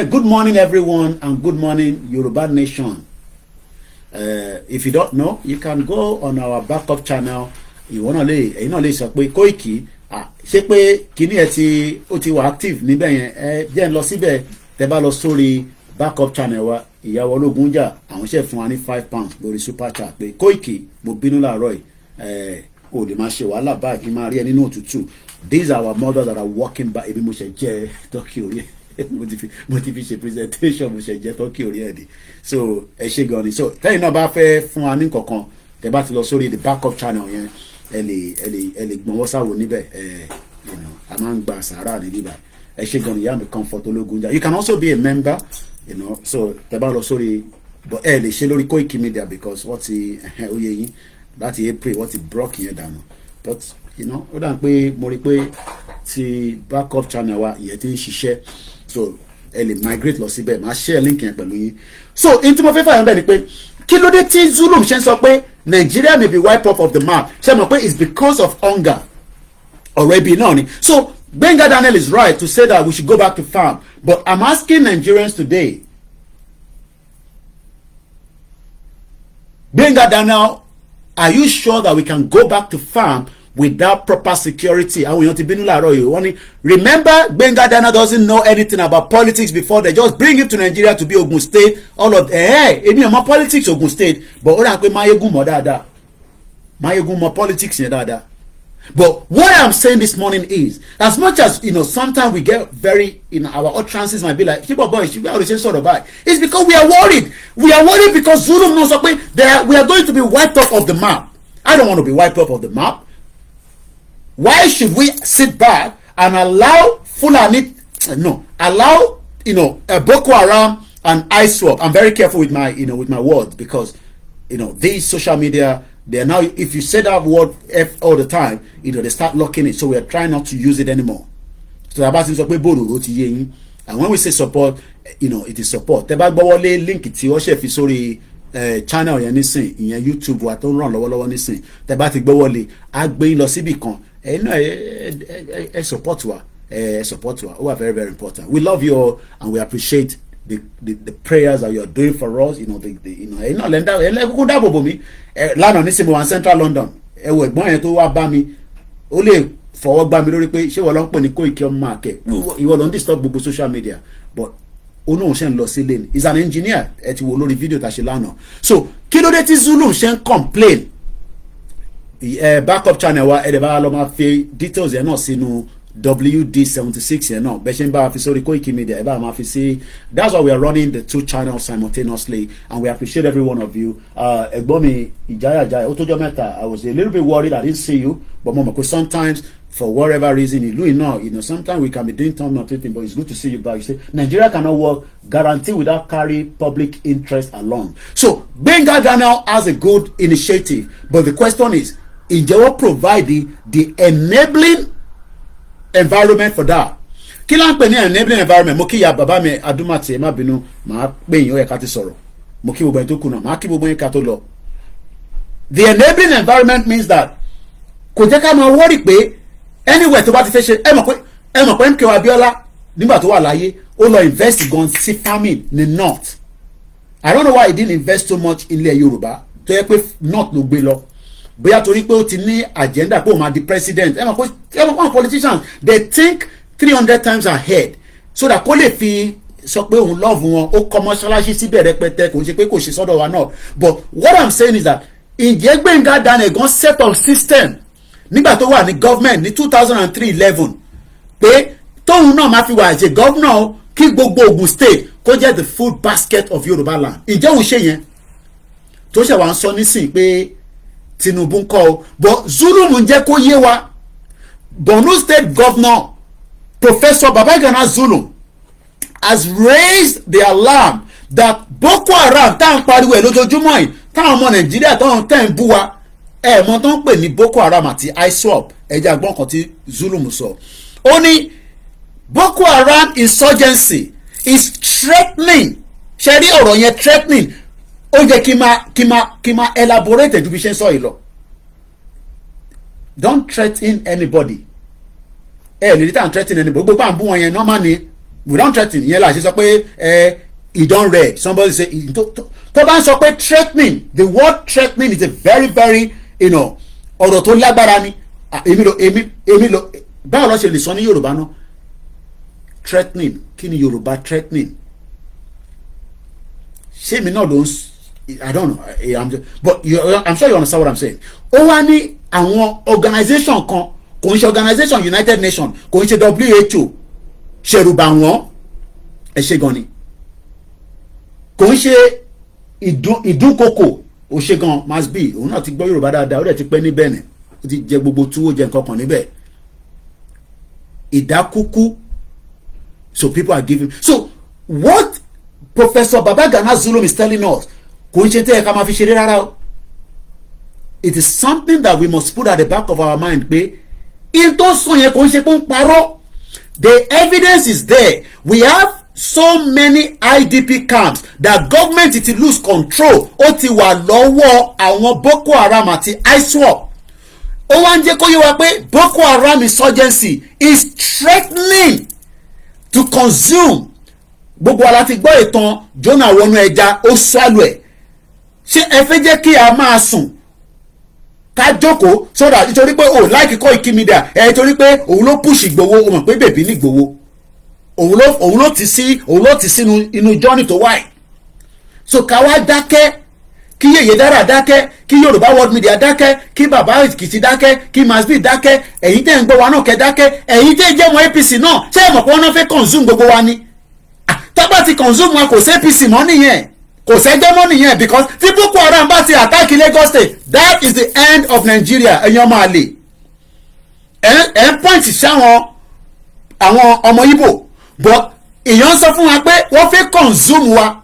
good morning everyone and good morning Yoruba Nation. If you don't know, you can go on our backup channel. Ìwọ náà lè sọ pé Kóìkì ṣé pé kíní ẹ ó ti wà active níbẹ̀ yẹn, jẹ́ ń lọ síbẹ̀, tẹ́ bá lọ sórí backup channel wa ìyàwó Ológunjà, àwọn ṣe fún wa ní £5 lórí super chat pé Kóìkì mo bínú láàárọ̀ yìí, o lè máa ṣe wàhálà báyìí kí n máa rí ẹ nínú òtútù. These are our mothers that are walking by. Ebi mo ṣe jẹ tọ́kì orí ẹ̀ mo ti fi ṣe presentation, mo ṣe jẹ tọ́kì orí ẹ̀ di. So ẹ ṣe gan ni. So tẹ́yìn náà bá fẹ́ fún wa ní kankan, tẹ́ bá ti lọ sórí the backup channel yẹn, ẹ lè gbọ́n wọ́sàwò níbẹ̀, a máa ń gba sàárà ní bíbá. Ẹ ṣe gan ni ìyá mi Comfort Ológunjà. You can also be a member, so tẹ́ bá lọ sórí, but ẹ lè ṣe lórí Koiki Media because wọ́n ti oyè yín láti April wọ́n ti block yẹn dànù. But ó dà pé mo rí pé ti backup channel wa ìyẹn ti ń ṣiṣẹ́, so ẹ lè migrate lọ síbẹ̀, máa share link yẹn pẹ̀lú yín. So in tí mo fẹ́ fàyàn bẹ́ẹ̀ ni pé kí ló dé tí Zulum ṣe ń sọ pé Nigeria may be wiped off of the map ṣe mọ̀ pé it's because of hunger ọ̀rọ̀ ebi náà ni. So Gbenga Daniel is right to say that we should go back to farm, but I'm asking Nigerians today, Gbenga Daniel, are you sure that we can go back to farm without proper security? Àwọn èèyàn ti bínú láàárọ̀ yìí wọ́n ní remember Gbenga Daniel doesn't know anything about politics before they just bring him to Nigeria to be Ogun State all of èmi ò mọ politics Ogun State but ó dà pé Mayegun mọ̀ dáadáa Mayegun mọ politics yẹn dáadáa. But what I'm saying this morning is, as much as sometimes we get very, our utterances might be like, "Keep boy, we are sort of bad." It's because we are worried. We are worried because Zulum knows we are going to be wiped off of the map. I don't want to be wiped off of the map. Why should we sit back and allow Fulani? Allow Boko Haram and ISWAP. I'm very careful with my with my words because these social media. They are now, if you say that word F all the time, they start locking it. So we are trying not to use it anymore. So about things like and when we say support, it is support. Tẹ́ bá gbọ́ wọlé link tí ó ṣe fi sórí channel yẹn nísìn, ìyẹn YouTube wa tó ń ràn lọ́wọ́lọ́wọ́ nísìn. Tẹ́ bá ti gbọ́ wọlé, á gbé yín lọ síbì kan. Support wa, support wa. We are very, very important. We love you all and we appreciate the prayers that you are doing for us. Kúkú dáàbò bò mí. Lánàá ní sinmi wa Central London ẹwọ ẹ̀gbọ́n yẹn tó wá bá mi ó lè fọwọ́ gbá mi lórí pé ṣé wọ́n lọ ń pè ní Koiki ọmọ àkẹ́ ìwọ lọ ń disturb gbogbo social media but onóhùn ṣe ń lọ sí lane is an engineer ẹ ti wo lórí fídíò tá a ṣe lánàá. So kí ló dé tí Zulum ṣe ń complain backup channel wa ẹ̀dẹ̀ bá lọ máa fi details yẹn náà sínú WD76 yẹn náà bẹ́ẹ̀ ṣe ń bá a fi sórí Koiki Media ẹ̀ bá a máa fi sí. That's why we are running the two channels simultaneously and we appreciate every one of you. Ẹ̀gbọ́n mi ìjáyà ó tójọ́ mẹ́ta I was a little bit worried I didn't see you but mo mọ̀ pé sometimes for whatever reason ìlú iná sometimes we can be doing something or something but it's good to see you back. You say Nigeria cannot work guarantee without carry public interest along. So Gbenga Daniel has a good initiative but the question is ǹjẹ́ wọ́n provide the enabling environment for that. Kí la ń pè ní enabling environment? Mo kí ya bàbá mi Adumati ẹ má bínú màá pè yín ó yẹ ká ti sọ̀rọ̀ mo kí gbogbo ẹni tó kùnà màá kí gbogbo yín ká tó lọ. The enabling environment means that kò jẹ́ ká máa worry pé anywhere tó bá ti fẹ́ ṣe ẹ mọ̀ pé MK Abiola nígbà tó wà láyé ó lọ invest gan sí farming ní north. I don't know why he didn't invest so much in ilẹ̀ Yorùbá tó yẹ pé north ló gbé lọ. Bóyá torí pé ó ti ní agenda pé ó máa di president ẹ mọ̀ pé politicians they think 300 times ahead so that kó lè fi sọ pé òun love wọn ó kọ́ mọ́ṣáláṣí síbẹ̀ rẹpẹtẹ kò ń ṣe pé kò ṣe sọ́dọ̀ wa náà. But what I'm saying is that ǹjẹ́ Gbenga Daniel gan set up system nígbà tó wà ní government ní 2003-11 pé tóun náà máa fi wà ṣe governor kí gbogbo Ogun State kó jẹ́ the food basket of Yorùbá land. Ǹjẹ́ òun ṣe yẹn tó ṣe wà ń sọ nísìnyí pé Tinubu ń kọ́ o but Zulum ń jẹ́ kó yé wa Borno State Governor Professor Babagana Zulum has raised the alarm that Boko Haram tá à ń pariwo ẹ̀ lójoojúmọ́ yìí táwọn ọmọ Nàìjíríà tó ń tẹ̀ ń bú wa mọ tó ń pè ní Boko Haram àti ISWAP ẹ̀jẹ̀ àgbọ̀n kan tí Zulum sọ ó ní Boko Haram insurgency is threatening ṣe rí ọ̀rọ̀ yẹn threatening ó jẹ́ kí máa elaborate ju bí ṣe ń sọ yìí lọ. Don't threaten anybody lè rí tá à ń threaten anybody gbogbo à ń bú wọn yẹn normal ni we don't threaten yẹn la ṣe sọ pé he don read somebody say tó bá ń sọ pé threatening the word threatening is a very very ọ̀rọ̀ tó lágbára ni èmi lọ báwo lọ ṣe lè sọ ní Yorùbá náà threatening kí ni Yorùbá threatening ṣé èmi náà ló ń I don't know but I'm sure you understand what I'm saying. Ó wá ní àwọn organisation kan kò ń ṣe organisation United Nations kò ń ṣe WHO ṣèrùbà wọn ẹ ṣe gan ni kò ń ṣe ìdúnkokò ó ṣe gan must be òun náà ti gbọ́ Yorùbá dáadáa ó dẹ̀ ti pẹ́ ní Benin ó ti jẹ gbogbo túwó jẹ nǹkan kan níbẹ̀ ìdákúkú so people are giving so what Professor Babagana Zulum is telling us kò ń ṣe tẹ́ ẹ ká máa fi ṣeré rárá o it is something that we must put at the back of our mind pé in tó sọ yẹn kò ń ṣe pé ń parọ́ the evidence is there we have so many IDP camps that government ti lose control ó ti wà lọ́wọ́ àwọn Boko Haram àti ISWAP. Ó wá ń jẹ́ kó yé wa pé Boko Haram insurgency is threatening to consume. Gbogbo wa láti gbọ́ ìtàn Jonah wọnú ẹja ó swallow ẹ̀. Ṣé ẹ fẹ́ jẹ́ kí a máa sùn ká jókòó sódà nítorí pé o láìkí Koiki Media nítorí pé òun ló push Ìgbòho o mọ̀ pé bèbí ní Ìgbòho òun ló ti sínú inú journey tó wáyé. So ká wá dákẹ́ kí Yèyé Dára dákẹ́ kí Yorùbá World Media dákẹ́ kí Bàbá Èkìtì dákẹ́ kí Masbi dákẹ́ ẹ̀yin tẹ́ ń gbọ́ wa náà kẹ́ dákẹ́ ẹ̀yin tẹ́ jẹ́ mọ́ APC náà ṣé ẹ mọ̀ pé wọ́n náà fẹ́ consume gbogbo wa ni. Tábà ti consume wa kò sí APC mọ́ nìyẹn kò sẹ́gbẹ́ mọ́ nìyẹn because tí Boko Haram bá ti attack Lagos State that is the end of Nigeria ẹ̀yin ọmọ àlè ẹ̀ ń point sí àwọn ọmọ Igbo but èèyàn sọ fún wa pé wọ́n fẹ́ consume wa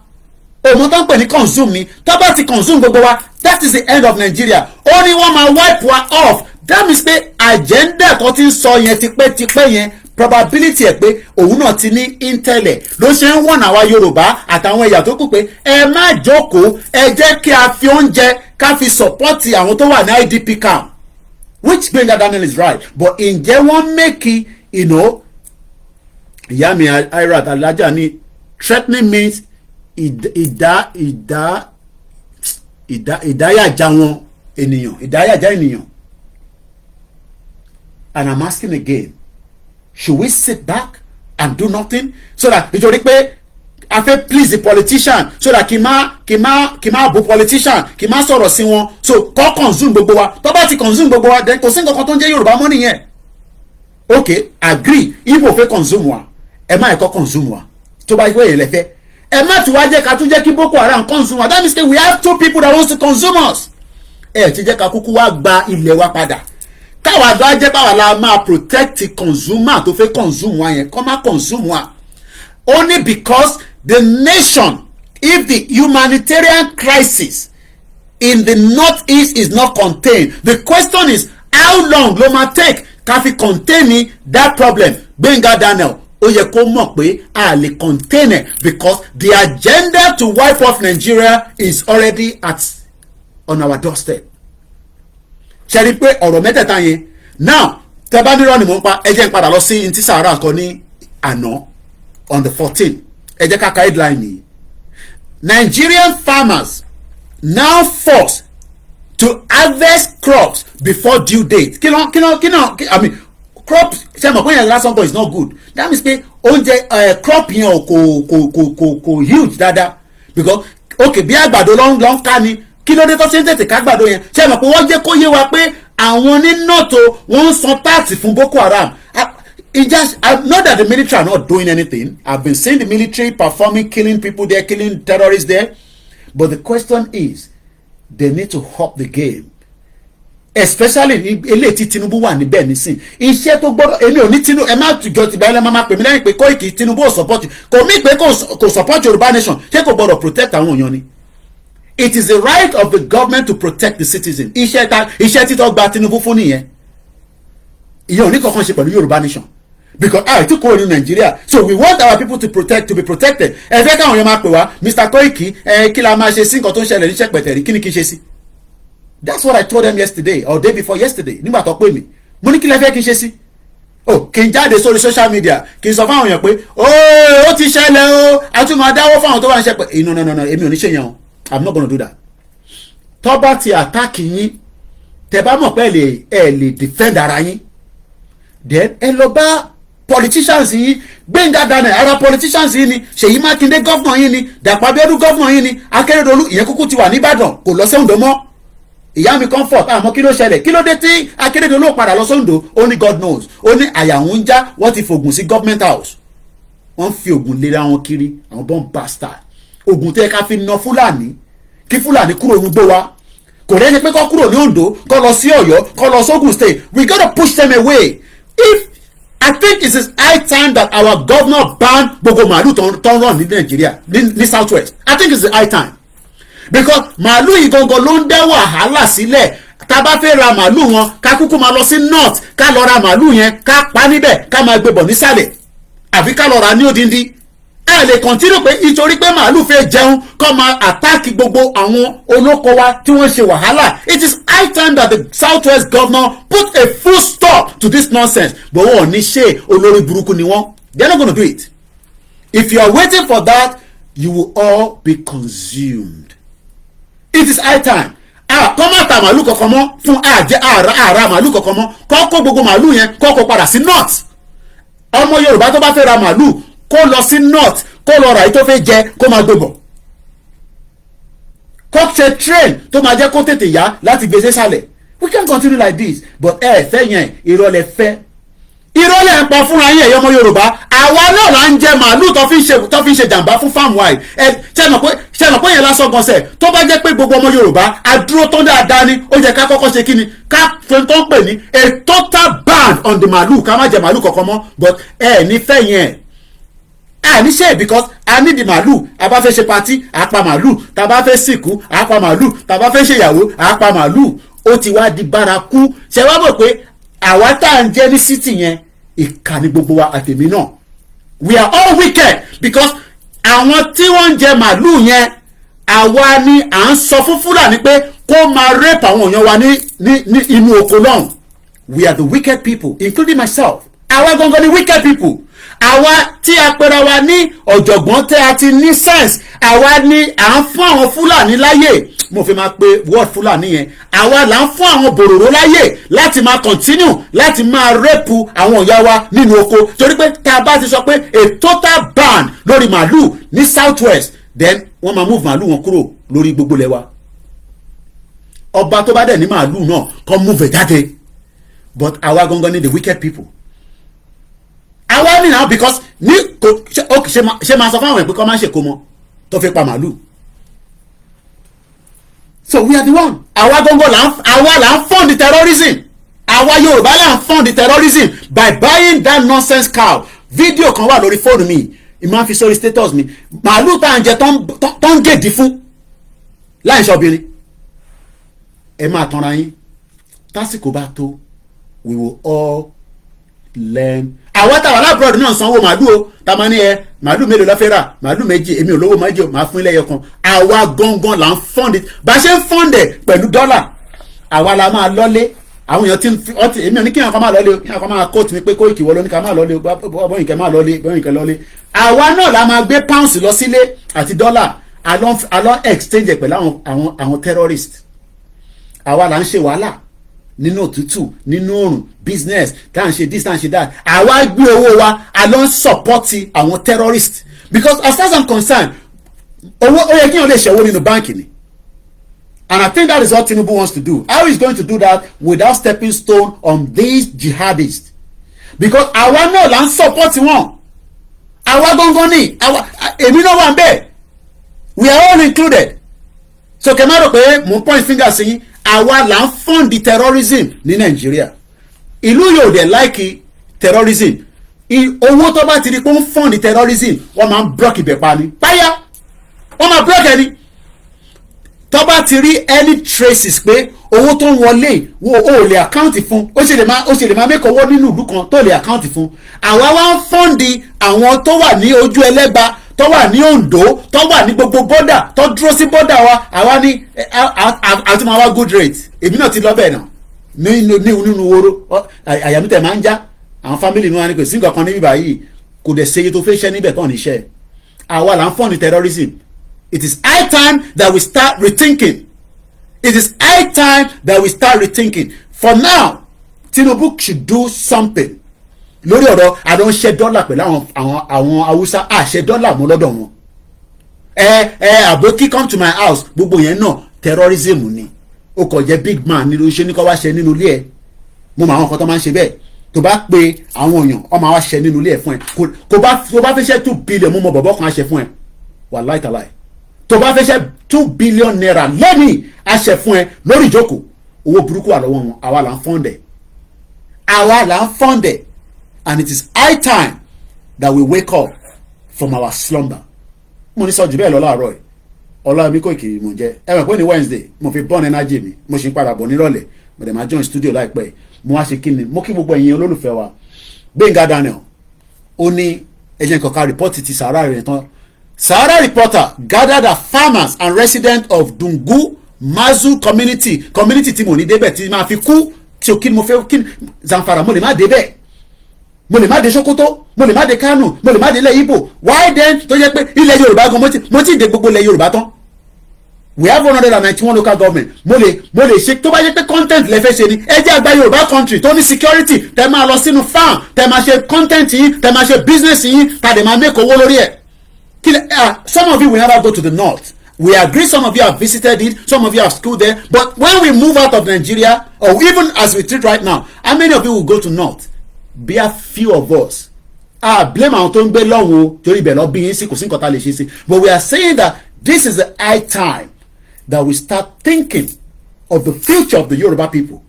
òun tó ń pè ní consume ni tó bá ti consume gbogbo wa that is the end of Nigeria ó ní wọ́n máa wipe wa off that means pé agenda kan ti ń sọ yẹn tipẹ́tipẹ́ yẹn probability ẹ̀ pé òun náà ti ní intellẹ̀ ló ṣe ń wọ̀n àwa Yorùbá àtàwọn ẹ̀yà tó kù pé ẹ má jókòó ẹ jẹ́ kí a fi oúnjẹ ká fi support àwọn tó wà ní IDP camp which Gbenga Daniel is right but ǹjẹ́ wọ́n make ìyá mi Irat Alaja ní threatening means ìdáyàjá wọn ènìyàn ìdáyàjá ènìyàn and I'm asking again should we sit back and do nothing so that nítorí pé a fẹ́ please the politician so that kì má bú politician kì má sọ̀rọ̀ sí wọn so kọ́ consume gbogbo wa tó bá ti consume gbogbo wa then kò sí nǹkan kan tó ń jẹ́ Yorùbá mọ́ nìyẹn okay agree Igbo fẹ́ consume wa ẹ má ẹ̀kọ́ consume wa tó bá yẹ yẹn lẹ́fẹ́ ẹ má tún wá jẹ́ ká tún jẹ́ kí Boko Haram consume wa that means we have two people that want to consume us ẹ ti jẹ́ ká kúkú wá gba ilẹ̀ wa padà káwa àgbà jẹ́ báwa la máa protect consumer tó fẹ́ consume wa yẹn kọ́ má consume wa only because the nation if the humanitarian crisis in the northeast is not contained the question is how long ló máa take ká fi contain that problem Gbenga Daniel ó yẹ kó mọ̀ pé a lè contain it because the agenda to wipe off Nigeria is already on our doorstep. ṣe rí pé ọ̀rọ̀ mẹ́tẹ̀ẹ̀ta yẹn now tẹ bá nírọ̀ ni mò ń pa ẹ jẹ́ n padà lọ sí ntí sahara kan ní àná on the 14th ẹ jẹ́ ká ka headline yìí Nigerian farmers now forced to harvest crops before due date kí ló I mean crops ṣe mọ̀ pé yẹn last one is not good that means pé oúnjẹ crop yẹn kò huge dáadáa because okay bí àgbàdo ló ń ká ni kí ló dé tó ṣe ń tètè kágbàdo yẹn ṣe mọ̀ pé wọ́n jẹ́ kó yé wa pé àwọn onínàtò wọ́n ń san táàtì fún Boko Haram I know that the military are not doing anything. I've been seeing the military performing, killing people there, killing terrorists there. But the question is, they need to up the game. Especially eléyìí tí Tinubu wà níbẹ̀ nísìn. Iṣẹ́ tó gbọ́dọ̀ èmi ò ní Tinubu ẹ má jọ ti báyìí máa pè mí lẹ́yìn pé Koiki Tinubu ò support kò mí pé kò support Yorùbá nation ṣé kò gbọ́dọ̀ protect àwọn èèyàn ni. It is the right of the government to protect the citizen. Iṣẹ́ títọ́ gba Tinubu fún nìyẹn. Ìyẹn ò ní kankan ṣe pẹ̀lú Yorùbá nation. Because ti kúrò ní Nigeria so we want our people to be protected. Ẹ fẹ́ káwọn yẹn máa pè wá Mr. Koiki kí la máa ṣe sí nǹkan tó ń ṣẹlẹ̀ ní Ṣẹ̀pẹ̀tẹ̀rí kí ni kí n ṣe sí. That's what I told them yesterday or day before yesterday nígbà tó pè mí mo ní kí lẹ fẹ́ kí n ṣe sí. Kí n jáde sórí social media kí n sọ fáwọn èèyàn pé ó ti ṣẹlẹ̀ o a tún máa dáwọ́ fáwọn tó wà ní Ṣẹ̀pẹ̀. No èmi ò ní ṣe yẹn o I'm not gonna do that. Tó bá ti attack yín tẹ́ bá mọ̀ pé ẹ lè defend ara yín then ẹ lọ bá politicians yìí Gbenga Daniel ara politicians yìí ni Ṣèyí Mákindé gọ́fúnà yìí ni Dàpọ̀ Abíọ́dún gọ́fúnà yìí ni Akérédolú ìyẹn kúkú ti wà nìbàdàn kò lọ sóńdó mọ́ ìyá mi comfort àmọ́ kí ló ṣẹlẹ̀ kí ló dé tí Akérédolú padà lọ sóńdó ó ní God knows ó ní àyà ń já wọ́n ti fògùn sí government house wọ́n fi ògùn lera wọn kiri àwọn bomb bastard ògùn tẹ́ ká fi na Fúlàní kí Fúlàní kúrò ní gbó wa kò lẹ́yìn pé kọ́ kúrò ní Oǹdó kọ́ lọ sí Ọ̀yọ́ kọ́ lọ sógùn state we gotta push them away. I think it is high time that our governor ban gbogbo màálù tó ń run ní Nigeria ní south west. I think it's the high time because màálù yìí gangan ló ń dá wàhálà sílẹ̀ tá a bá fẹ́ ra màálù wọn ká kúkú máa lọ sí north ká lọ ra màálù yẹn ká pa níbẹ̀ ká máa gbébọ̀ nísàlẹ̀ àbí ká lọ ra ní odindi a lè continue pé nítorí pé màálù fẹ́ jẹun kó máa àtáàkì gbogbo àwọn olóko wa tí wọ́n ṣe wàhálà. It is high time that the southwest governor put a full stop to this nonsense. But wọ́n ò ní ṣe olórí burúkú ni wọ́n. They are not going to do it. If you are waiting for that, you will all be consumed. It is high time. Kọ́ má ta màálù kankan mọ́ fún àrà màálù kankan mọ́. Kọ́ kó gbogbo màálù yẹn kọ́ kó padà sí north. Ọmọ Yorùbá tó bá fẹ́ ra màálù kó lọ sí north kó lọ rà yìí tó fẹ́ jẹ kó máa gbé bọ̀. Kó ṣe train tó máa jẹ́ kó tètè yá láti gbèsè sálẹ̀. We can't continue like this. But fẹ́ yẹn ìrọ̀lẹ́ fẹ́. Ìrọ̀lẹ́ ń pa fúnra yín ẹ̀yọ́ ọmọ Yorùbá. Àwa náà là ń jẹ màálù tó fi ń ṣe jàǹbá fún farm wide. Ṣé mọ̀ pé yẹn lásán gan sẹ̀ tó bá jẹ́ pé gbogbo ọmọ Yorùbá adúró tó dáadáa ni ó yẹ ká kọ́kọ́ ṣe kí ni ká fẹ́ tó ń pè ní a total ban on the màálù ká má jẹ màálù kankan mọ́. But ní fẹ́ yẹn ní ṣe because a ní di màálù a bá fẹ́ ṣe patí a pa màálù tá a bá fẹ́ sìnkú a pa màálù tá a bá fẹ́ ṣèyàwó a pa màálù. Ó ti wá di bárakú. Ṣé wá mọ̀ pé àwa tá à ń jẹ́ ní city yẹn ìkà ni gbogbo wa àtẹ̀mí náà. We are all wicked because àwọn tí wọ́n ń jẹ màálù yẹn àwa ni à ń sọ fún Fúlàní pé kó máa rape àwọn èèyàn wa ní inú oko náà. We are the wicked people including myself. Àwa gangan ni wicked people. Àwa tí a pera wa ní ọ̀jọ̀gbọ́n tẹ́ a ti ní sense. Àwa ni à ń fún àwọn Fúlàní láyè. Mo fi máa pe word Fúlàní yẹn. Àwa là ń fún àwọn bòròró láyè láti máa continue láti máa rẹ́pù àwọn ìyá wa nínú oko. Torí pé tá a bá ti sọ pé a total ban lórí màálù ní southwest then wọ́n máa move màálù wọn kúrò lórí gbogbo ilẹ̀ wa. Ọba tó bá dẹ̀ ní màálù náà kàn move jáde. But àwa gangan ni the wicked people. Àwa ni now because ní ṣe máa sọ fáwọn ẹ̀ pé kọ́ máa ṣe kó mọ tó fi pa màálù. So we are the one. Àwa gangan là ń fund the terrorism. Àwa Yorùbá là ń fund the terrorism by buying that nonsense cow. Fídíò kan wà lórí fóònù mi ìmáà fi sórí status mi. Màálù tá à ń jẹ tó ń gèdì fún láì ṣe obìnrin. Ẹ máa tanra yín. Tásìkò bá tó we will all learn. Àwa táwa lábúròdù náà sanwó màálù o tá a máa ní màálù mélòó la fẹ́ rà màálù méjì èmi ò lówó méjì o máa fún ilé ẹyọ kan. Àwa gangan là ń fund it bá a ṣe ń fund ẹ̀ pẹ̀lú dọ́là. Àwa la máa lọ́lé àwọn èèyàn tí èmi ò ní kí èèyàn kan máa lọ́lé o kí èèyàn kan máa kóòtù mi pé Koiki wọ́n ló ní ká máa lọ́lé o bọ́yìnkẹ́ máa lọ́lé bọ́yìnkẹ́ lọ́lé. Àwa náà la máa gbé pounds lọ sílé àti dọ́là along exchange pẹ̀lú àwọn terrorist. Àwa là ń ṣe wàhálà nínú òtútù nínú oòrùn business tá à ń ṣe this tá à ń ṣe that. Àwa gbé owó wa along support àwọn terrorist because as far as I'm concerned owó ó yẹ kí wọ́n lè ṣẹ̀wó nínú báǹkì ni. And I think that is what Tinubu wants to do. How is going to do that without stepping stone on these jihadists? Because àwa náà là ń support wọn. Àwa gangan ni èmi náà wà ń bẹ̀. We are all included. So kẹ́ máa rò pé mo point finger sí yín. Àwa là ń fund the terrorism ní Nàìjíríà. Ìlú yóò dẹ̀ like terrorism. Owó tó bá ti di pé ń fund the terrorism wọ́n máa ń block ibẹ̀ pa ni. Báyà wọ́n máa block ẹni. Tó bá ti rí any traces pé owó tó ń wọlé wo ò lè account fún ó ṣe lè máa make owó nínú ìlú kan tó lè account fún. Àwa wá ń fund àwọn tó wà ní ojú ẹlẹ́gba tó wà ní Ondo tó wà ní gbogbo bọ́dà tó dúró sí bọ́dà wa àwa ní àti máa wá good rate. Èmi náà ti lọ bẹ́ẹ̀ náà nínú wóró àyàmí tẹ̀ máa ń já àwọn family ní wọn ni kò sí nǹkan kan níbí báyìí kò dẹ̀ ṣe iye tó fẹ́ ṣẹ́ níbẹ̀ tán níṣẹ́. Àwa là ń fund terrorism. It is high time that we start rethinking. It is high time that we start rethinking. For now, Tinubu should do something. Lórí ọ̀rọ̀ àdán ṣe dọ́là pẹ̀lú àwọn Haúsá àṣẹ dọ́là mọ́ lọ́dọ̀ wọn. Àbókí come to my house gbogbo yẹn náà terrorism ni. Ó kò jẹ́ big man nínú iṣẹ́ ní kọ́ wá ṣe nínú ilé ẹ̀. Mo mọ àwọn kan tó máa ń ṣe bẹ́ẹ̀. Tó bá pe àwọn èèyàn ó máa wá ṣe nínú ilé ẹ̀ fún ẹ. Tó bá fẹ́ ṣe 2 billion mo mọ bọ̀bọ̀ kan á ṣe fún ẹ. Wàláì tàláì. Tó bá fẹ́ ṣe 2 billion naira lẹ́nìí á ṣe fún ẹ lórí ìjókòó. Owó burúkú wà lọ́wọ́ wọn. Àwa là ń fọ́ndẹ̀. Àwa là ń fọ́ndẹ̀. And it is high time that we wake up from our slumber. Mo ní sọ jù bẹ́ẹ̀ lọ láàárọ̀ ẹ̀. Ọlámi Koiki mo jẹ́. Ẹ mọ̀ pé ní Wednesday mo fi burn energy mi. Mo ṣì ń padà bọ̀ nírọ̀lẹ́. Mo dẹ̀ máa join studio láìpẹ́. Mo wá ṣe kí ni. Mo kí gbogbo ẹ̀yin olólùfẹ́ wa. Gbénga Daniel. Ó ní Agent Koka reported to Sahara Return. Sahara reporter gathered that farmers and residents of Dungu Mazu community tí mo ní débẹ̀ tí máa fi kú tí o kí ni mo fẹ́ kí Zamfara mo lè má débẹ̀, mo lè má dé Sokoto, mo lè má dé Kano, mo lè má dé ilẹ̀ Igbo. Why then tó jẹ́ pé ilẹ̀ Yorùbá gan mo ti dé gbogbo ilẹ̀ Yorùbá tán. We have 191 local government. Mo lè ṣe tó bá jẹ́ pé content lẹ fẹ́ ṣe ni ẹ jẹ́ àgbà Yorùbá country tó ní security tẹ máa lọ sínú farm tẹ máa ṣe content yín tẹ máa ṣe business yín tàdé máa make owó lórí ẹ̀. Some of you will never go to the north. We agree some of you have visited it, some of you have schooled there, but when we move out of Nigeria, or even as we treat right now, how many of you will go to north? Be a few of us. Blame àwọn tó ń gbé lọ́wọ́ torí ibẹ̀ lọ bí yín sí kò sí nǹkan tá lè ṣe sí. But we are saying that this is the high time that we start thinking of the future of the Yoruba people.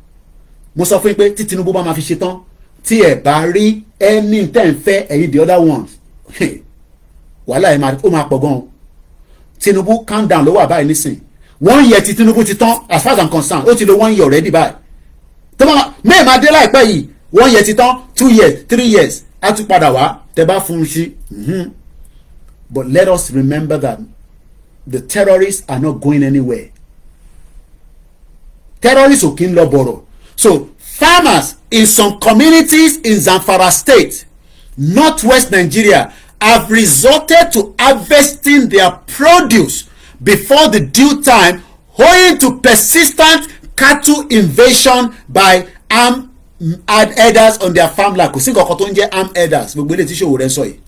Mo sọ fún yín pé tí Tinubu bá máa fi ṣe tán, tí ẹ bá rí any ten fẹ́ ẹ̀yin the other ones. Wàhálà ẹ̀ máa pọ̀ gan-an. Tinubu calm down ló wà báyìí nísìn 1 year tí Tinubu ti tán as far as I'm concerned ó ti lo 1 year already báyìí tó máa máa dé láìpẹ́ yìí 1 year ti tán 2 years 3 years á tún padà wá tẹ́ bá fún un sí. But let us remember that the terrorists are not going anywhere. Terrorists ò kí ń lọ bọ̀rọ̀. So farmers in some communities in Zamfara state, northwest Nigeria, have resorted to harvesting their produce before the due time owing to persistent cattle invasion by armed herders on their farmland. Kò sí nǹkan kan tó ń jẹ́ armed herders gbogbo ilé tí ṣòwò rẹ̀ sọ yìí.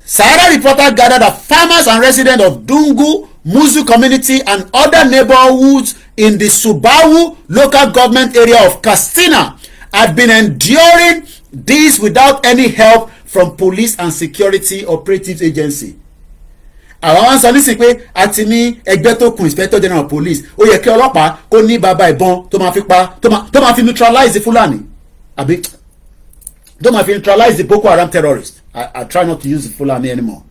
Sahara reporter gathered that farmers and residents of Dungu Muzu community and other neighborhoods in the Subawu local government area of Katsina had been enduring this without any help from police and security operative agency. Àwọn wọn sọ nísìnyí pé a ti ní ẹgbẹ́ tó kún inspector general police ó yẹ kí ọlọ́pàá kó ní bàbá ìbọn tó máa fi pa tó máa fi neutralize Fulani àbí tó máa fi neutralize the Boko Haram terrorists. I try not to use the Fulani anymore.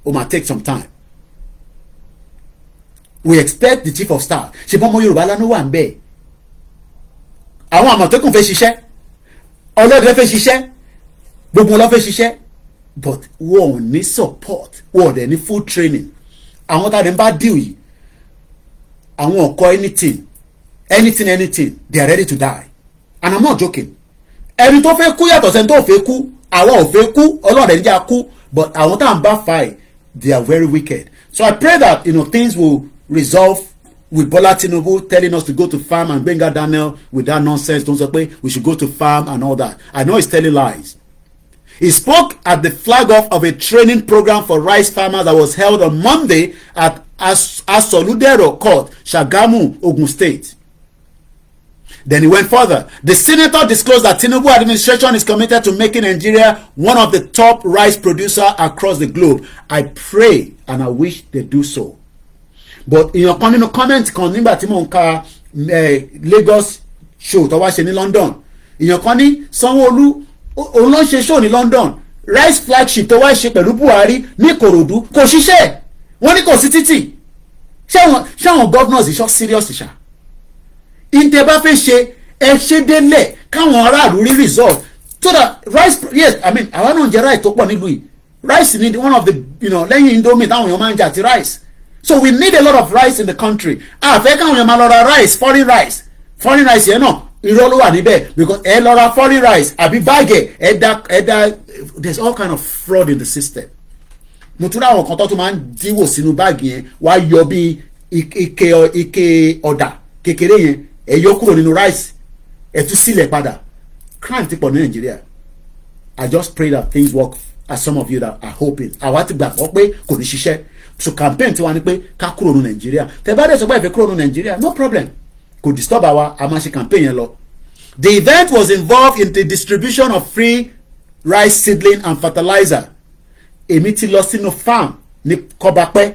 It might take some time. We expect the chief of staff ṣùgbọ́n ọmọ Yorùbá lánàá wà ń bẹ́ẹ̀. Àwọn Àmọ̀tẹ́kùn fẹ́ ṣiṣẹ́ ọlọ́dẹ fẹ́ ṣiṣẹ́ gbogbo wọn lọ fẹ́ ṣiṣẹ́ but wọn ò ní support wọn ò dẹ̀ ní full training. Àwọn tá a dẹ̀ ń bá deal yìí àwọn ọkọ anything they are ready to die and I'm not joking. Ẹni tó fẹ́ kú yàtọ̀ sẹ́ni tó fẹ́ kú àwọn ò fẹ́ kú ọlọ́dẹ ń jà kú but àwọn tá à ń bá fight they are very wicked. So I pray that things will resolve with Bola Tinubu telling us to go to farm and Benga Daniel with that nonsense. Don't say we should go to farm and all that. I know he's telling lies. He spoke at the flag off of a training program for rice farmers that was held on Monday at Asoludero Court, Shagamu, Ogun State. Then he went further. The senator disclosed that Tinubu administration is committed to making Nigeria one of the top rice producers across the globe. I pray and I wish they do so. But èèyàn kan nínú comment kan nígbà tí mò ń ka Lagos show tó wá ṣe ní London èèyàn kan ní Sanwó-Olú òun ló ń ṣe show ní London rice flagship tó wá ṣe pẹ̀lú Buhari ní Ìkòròdú kò ṣiṣẹ́ wọ́n ní kò sí títì ṣé àwọn governors ìṣọ́ serious ṣá ìtẹ̀ bá fẹ́ ṣe ẹ ṣe délẹ̀ káwọn aráàlú rí result so that rice yes I mean àwọn náà ń jẹ rice tó pọ̀ nílùú yìí rice ni one of the lẹ́yìn Indomie táwọn èèyàn máa ń jà ti rice. So we need a lot of rice in the country. Fẹ́ káwọn èèyàn máa lọ ra rice foreign rice yẹn náà irọ́ ló wà níbẹ̀ because ẹ lọ ra foreign rice àbí báàgẹ̀ ẹ̀dá there's all kind of fraud in the system. Mo tún ráwọn kan tó tún máa ń díwò sínú báàgì yẹn wá yọ bí ike ọ̀dà kékeré yẹn ẹ yọ kúrò nínú rice ẹ tún sílẹ̀ padà. Crime ti pọ̀ ní Nàìjíríà. I just pray that things work as some of you that are hoping. Àwa ti gbàgbọ́ pé kò ní ṣiṣẹ́. So campaign tiwa ni pé ká kúrò ní Nàìjíríà tẹ bá dẹ̀ sọ pé ẹ fẹ́ kúrò ní Nàìjíríà no problem kò disturb àwa a máa ṣe campaign yẹn lọ. The event was involved in the distribution of free rice seedling and fertilizer. Èmi ti lọ sínú farm ní Kọ́bápẹ́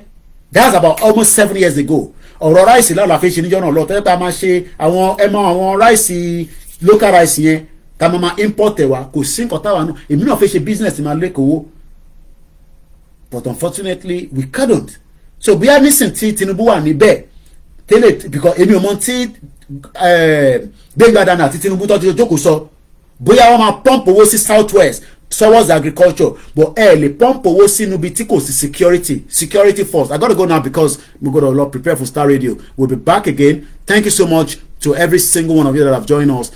that's about almost 7 years ago. Ọ̀rọ̀ rice láwọn àfẹ́ ṣe níjọ́ náà lọ tẹ́lẹ̀ pé a máa ṣe àwọn rice local rice yẹn ká máa import ẹ̀ wá kò sí nǹkan táwa náà èmi náà fẹ́ ṣe business máa lẹ́kọ̀ọ́. But unfortunately we couldn't. So bí a nísìn tí Tinubu wà níbẹ̀ tẹ́lẹ̀ because èmi ò mọ̀ tí Gbẹ́ngà Daniel àti Tinubu tó ti jókòó sọ bóyá wọ́n máa pump owó sí south west towards agriculture, but lè pump owó sínú bí tí kò sí security force. I gotta go now because we got a lot prepare for Star Radio. We'll be back again. Thank you so much to every single one of you that have joined us.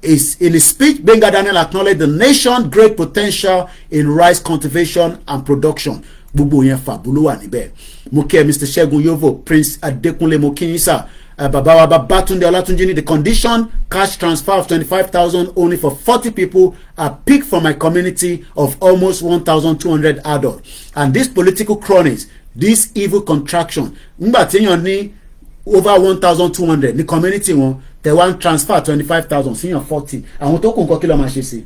Is in his speech, Gbenga Daniel acknowledged the nation's great potential in rice cultivation and production. Gbogbo yẹn fàbúlò wà níbẹ̀. Mo kí Mr. Ṣẹ́gun Yovo, Prince Adekunle mo kí yín sir. Bàbá wa Babatunde Olatunji ní the condition cash transfer of 25,000 only for 40 people are peak from my community of almost 1,200 adults. And these political cronies, this evil contraction, nígbà tí èèyàn ní over 1,200 ní community wọn, they want transfer 25,000 sí yàn 40. Àwọn tó kù nǹkan kí ló máa ṣe sí.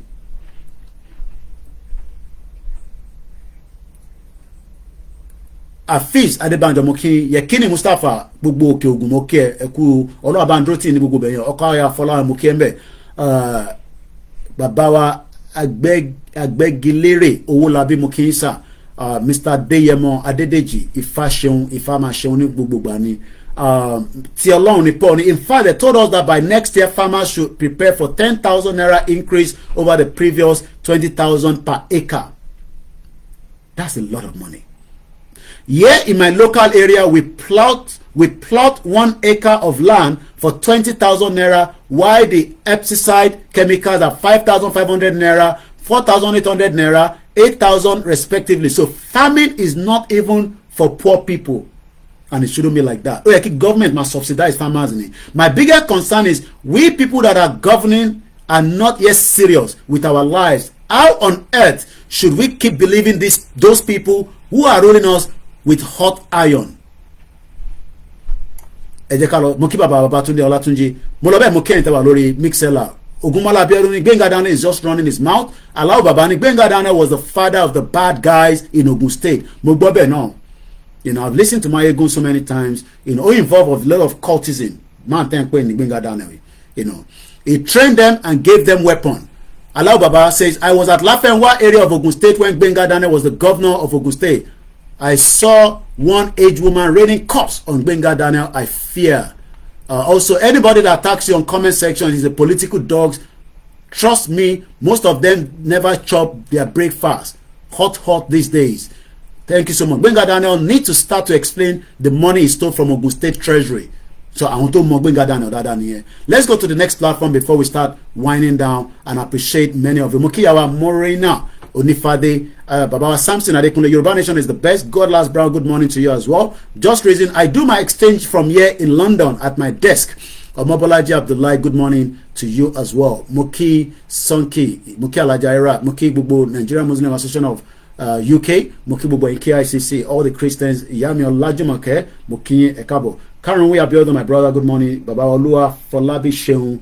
Afeez Adebanjo mo kí Yekini Mustapha gbogbo òkè ògùn mo kí ẹ kú Ọlọ́run bá ń dúró tì ní gbogbo bẹ̀yẹn ọkọ ayà Fọláhàn mo kí ẹ ń bẹ̀ bàbá wa Agbẹ́gilérè Owólabí mo kí ń sà Mr. Adéyẹmọ Adédèjì Ifá máa ṣeun ní gbogbo gbà ni tí Ọlọ́run ní Paul ni in fact they told us that by next year farmers should prepare for 10,000 naira increase over the previous 20,000 per acre. That's a lot of money. Here in my local area, we plot 1 acre of land for 20,000 naira, while the pesticide chemicals are 5,500 naira, 4,800 naira, 8,000 respectively. So farming is not even for poor people, and it shouldn't be like that. Okay, government must subsidize farmers in it. My bigger concern is we people that are governing are not yet serious with our lives. How on earth should we keep believing those people who are ruling us with hot iron? Ẹ jẹ́ ká lọ mo kí bàbá Babátúndé Ọlátúnjí mo lọ bẹ́ẹ̀ mo kẹ́yìn tẹ́wà lórí Mixella Ògúnmọ́lá Abíọ́dún ní Gbenga Daniel is just running his mouth. Alao Baba ní Gbenga Daniel was the father of the bad guys in Ogun State. Mo gbọ́ bẹ́ẹ̀ náà. I've listened to Mayegun so many times. Involved with a lot of cultism. Man tẹ́ ń pè ní Gbenga Daniel. He trained them and gave them weapons. Alao Baba says, I was at Lafenwa area of Ogun State when Gbenga Daniel was the governor of Ogun State. I saw one aged woman raining cups on Gbenga Daniel. I fear. Also, anybody that attacks you on comment section is a political dogs. Trust me, most of them never chop their breakfast. Hot these days. Thank you so much. Gbenga Daniel need to start to explain the money he stole from Ogun State Treasury. So I want to more Gbenga Daniel. Let's go to the next platform before we start winding down and appreciate many of you. Mokiyawa Morena Onifade, Baba Samson Adekunle, Yoruba Nation is the best. God last brown, good morning to you as well. Just reason I do my exchange from here in London at my desk. Omobolaji Abdullah, good morning to you as well. Moki Sonki, Moki Alajaira, Moki Bubu, Nigerian Muslim Association of UK, Moki Bubu in KICC, all the Christians, Yami Olajumake, Moki Ekabo. Karen Abiodun, my brother, good morning. Baba Olua Folabi Sheun,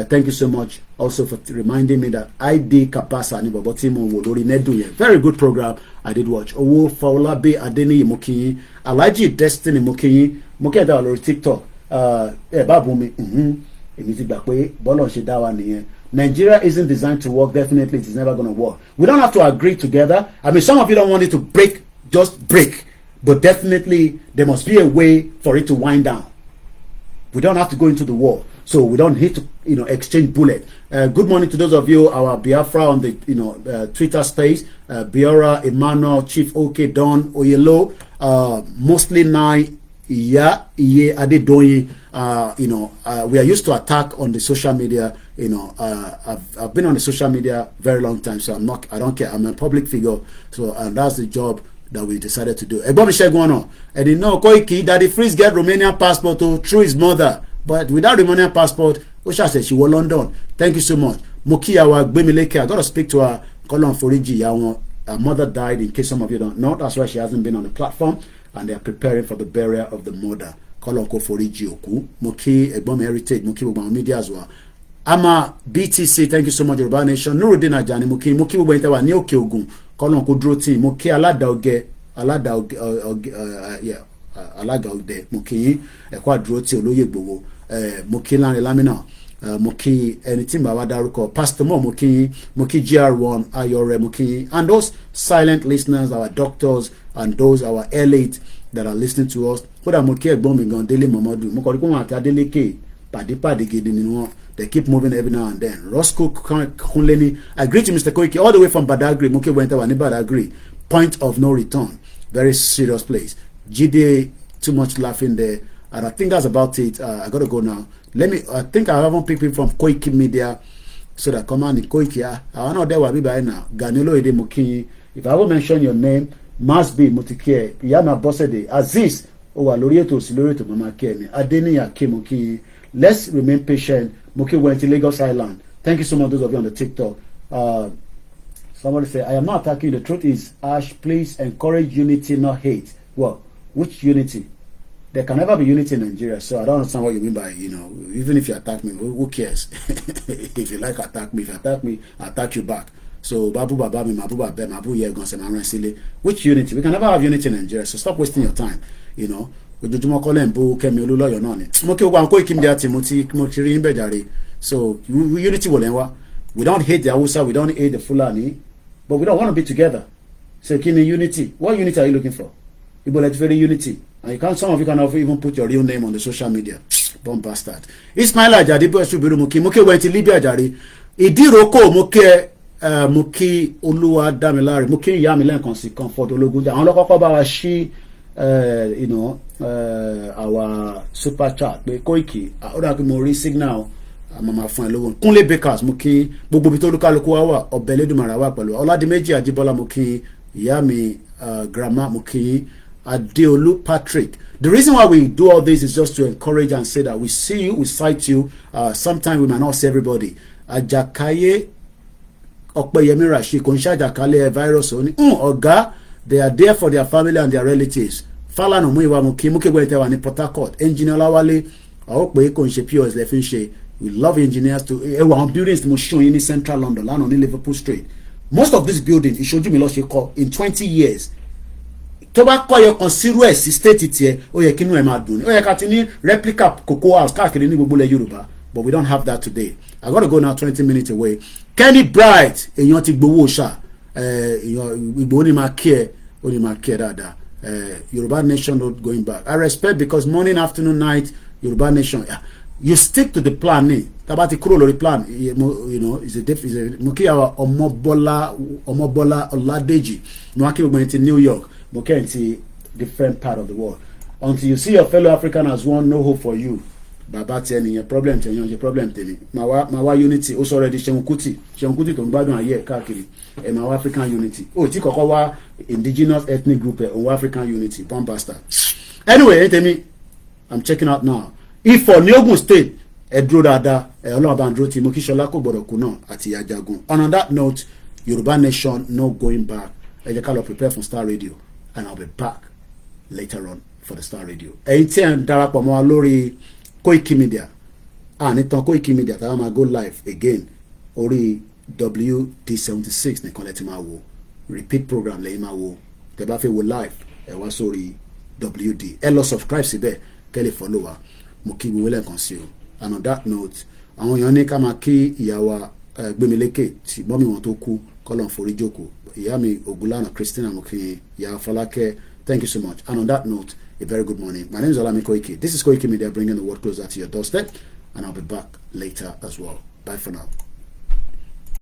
thank you so much also for reminding me that I did Kapasa ni Bobotimo Wodori Neduye. Very good program I did watch. Owo Folabi Adeni Moki, Alaji Destiny Moki, Moki da lórí TikTok. Babumi, Emiti Bakwe, Bolo Shedawa niye. Nigeria isn't designed to work. Definitely it is never going to work. We don't have to agree together. I mean, some of you don't want it to break, just break. But definitely there must be a way for it to wind down. We don't have to go into the war, so we don't need to exchange bullets. Good morning to those of you, our Biafra on the Twitter space, Biora, Emmanuel, Chief OK, Don Oyelo, mostly nine. Yeah, Adedoyin. We are used to attack on the social media. I've been on the social media very long time, so I don't care. I'm a public figure, so and that's the job that we decided to do. And Koiki, Daddy Freeze get Romanian passport through his mother, but without Romanian passport, Osha said she was London. Thank you so much. Mokiyawa Gbemileke, I got to speak to her. Kolon Foriji, her mother died, in case some of you don't know. That's why she hasn't been on the platform, and they are preparing for the burial of the mother. Kolon Foriji Oku, Moki Egbom Heritage, Moki Obama Media as well. Ama BTC, thank you so much, Yoruba Nation. Nuruddin Ajani, Moki Obama Itawa, Ni Oke Ogun. Kolon Kudro team, Moki Alada Oge, Alaga Ode, Moki, Ekwa Droti, Oloye Bogo, Moki Lan Lamina, Moki, anything Bawa Daruko, Pastor Mo, Moki GR1, Ayore, Moki, and those silent listeners, our doctors, and those our elite that are listening to us. Koda Moki Egbomigan, Daily Mamadou, Mokorikuma Adeleke, pàdé gidi ni wọ́n. They keep moving every now and then. Roscoe Kunleni, I greet you, Mr. Koiki, all the way from Badagry. Muke went over Badagry. Point of no return. Very serious place. Jide, too much laughing there. And I think that's about it. I got to go now. I think I haven't picked people from Koiki Media. So that come on, Koiki. I know there will be by now. Ganilo Ede Muki. If I will mention your name, must be Mutike, Yama Bossede, Aziz, or Lorieto, Mama Kemi, Adenia Kemuki. Let's remain patient. Muki went to Lagos Island. Thank you so much, those of you on the TikTok. Somebody say, I am not attacking you. The truth is, Ash, please encourage unity, not hate. Well, which unity? There can never be unity in Nigeria, so I don't understand what you mean by, even if you attack me, who cares? If you like, attack me. If you attack me, I attack you back. So, Babu Babami, Mabu Babe, Mabu Yegon, which unity? We can never have unity in Nigeria, so stop wasting your time, So, unity will we don't hate the Hausa, we don't hate the Fulani, but we don't want to be together. So, unity. What unity are you looking for? It's very unity. And some of you can even put your real name on the social media. Bomb bastard. Ismail Ajadi, Muke went to Libya, Ajadi. Idiroko, Muki Oluwa Damilari, Muki Yamilen Comfort Ologunja. And look up our our super chat. Koiki, Mori signal. Mama fún ẹ lówó Kúnlé Bakers mo kí gbogbo ibi tó lúkálùkù wá wà Ọbẹ̀lẹ́dùmarè wà pẹ̀lú Ọládìméjì Àjíbọ́lá mo kí ìyá mi grandma mo kí Adeolu Patrick. The reason why we do all this is just to encourage and say that we see you, we cite you. Sometimes we might not see everybody. Ajakaye Ọpẹ́yẹmí Rashid kò ń ṣàjàkálẹ̀ virus òní ọ̀gá, they are there for their family and their relatives. Falana Muyiwa mo kí mú kí gbẹ̀ntẹ̀ wà ní Port Harcourt. Engineer Ọláwálé àwọn pé kò ń ṣe POS lẹ́fí ń ṣe. We love engineers to our buildings mo show in central London land on Liverpool Street. Most of these buildings ìṣojú mi lọ ṣe kọ́ in 20 years. Tó bá kọ́ yẹ kan sírú ẹ̀ sí state tiẹ̀ ó yẹ kí inú ẹ̀ máa dùn ní ó yẹ ká ti ní replica cocoa house káàkiri ní gbogbo ilẹ̀ Yorùbá, but we don't have that today. I gotta go now 20 minutes away. Kenny Bright èèyàn ti gbowó ṣá Ìgbòho ni máa kí ẹ ó ní máa kí ẹ dáadáa. Yoruba Nation not going back. I respect because morning, afternoon, night Yoruba Nation. You stick to the plan ni tabati kúrò lórí plan is a mo kí our Ọmọbọ́lá Ọládèjì mo kí gbogbo ẹni New York mo kí ẹni different part of the world. Until you see your fellow African as one, no hope for you. Bàbá tí ẹnìyẹn problem tẹ̀yàn ṣe problem tèmi máa wá unity ó sọ̀rọ̀ di Ṣeun Kuti tó ń gbádùn ayé káàkiri máa wá African unity ó tí kọ́kọ́ wá indigenous ethnic group òun wá African unity bomb bastard. Anyway tèmi I'm checking out now. Ifọ̀ ní Ogun State ẹ dúró dáadáa Ọlọ́run bá ń dúró tí mo kí Ṣọlá kò gbọ́dọ̀ kú náà àti Ajagun. On that note, Yoruba Nation no going back. Ẹ jẹ́ ká lọ prepare for Star Radio and I'll be back later on for the Star Radio. Ẹ̀yin tí ẹ̀ ń darapọ̀ mọ́ wa lórí Koiki Media nítan Koiki Media tá a máa go live again orí WD76 nìkan lẹ ti máa wo repeat program lẹ́yìn máa wo tẹ́ bá fẹ́ wo live ẹ wá sórí WD ẹ lọ subscribe síbẹ̀ kẹ́ lè follow wa mo kí gbogbo lẹ́ẹ̀kan sí o. And on that note àwọn èèyàn ní ká máa kí ìyàwó Gbémilékè tí mọ́mí wọn tó kú kọ́lọ̀ forí jókòó ìyá mi Ògúnlànà Christina mo kí ìyá Fọlákẹ́. Thank you so much. And on that note, a very good morning. My name is Olami Koiki. This is Koiki Media bringing the world closer to your doorstep, and I'll be back later as well. Bye for now.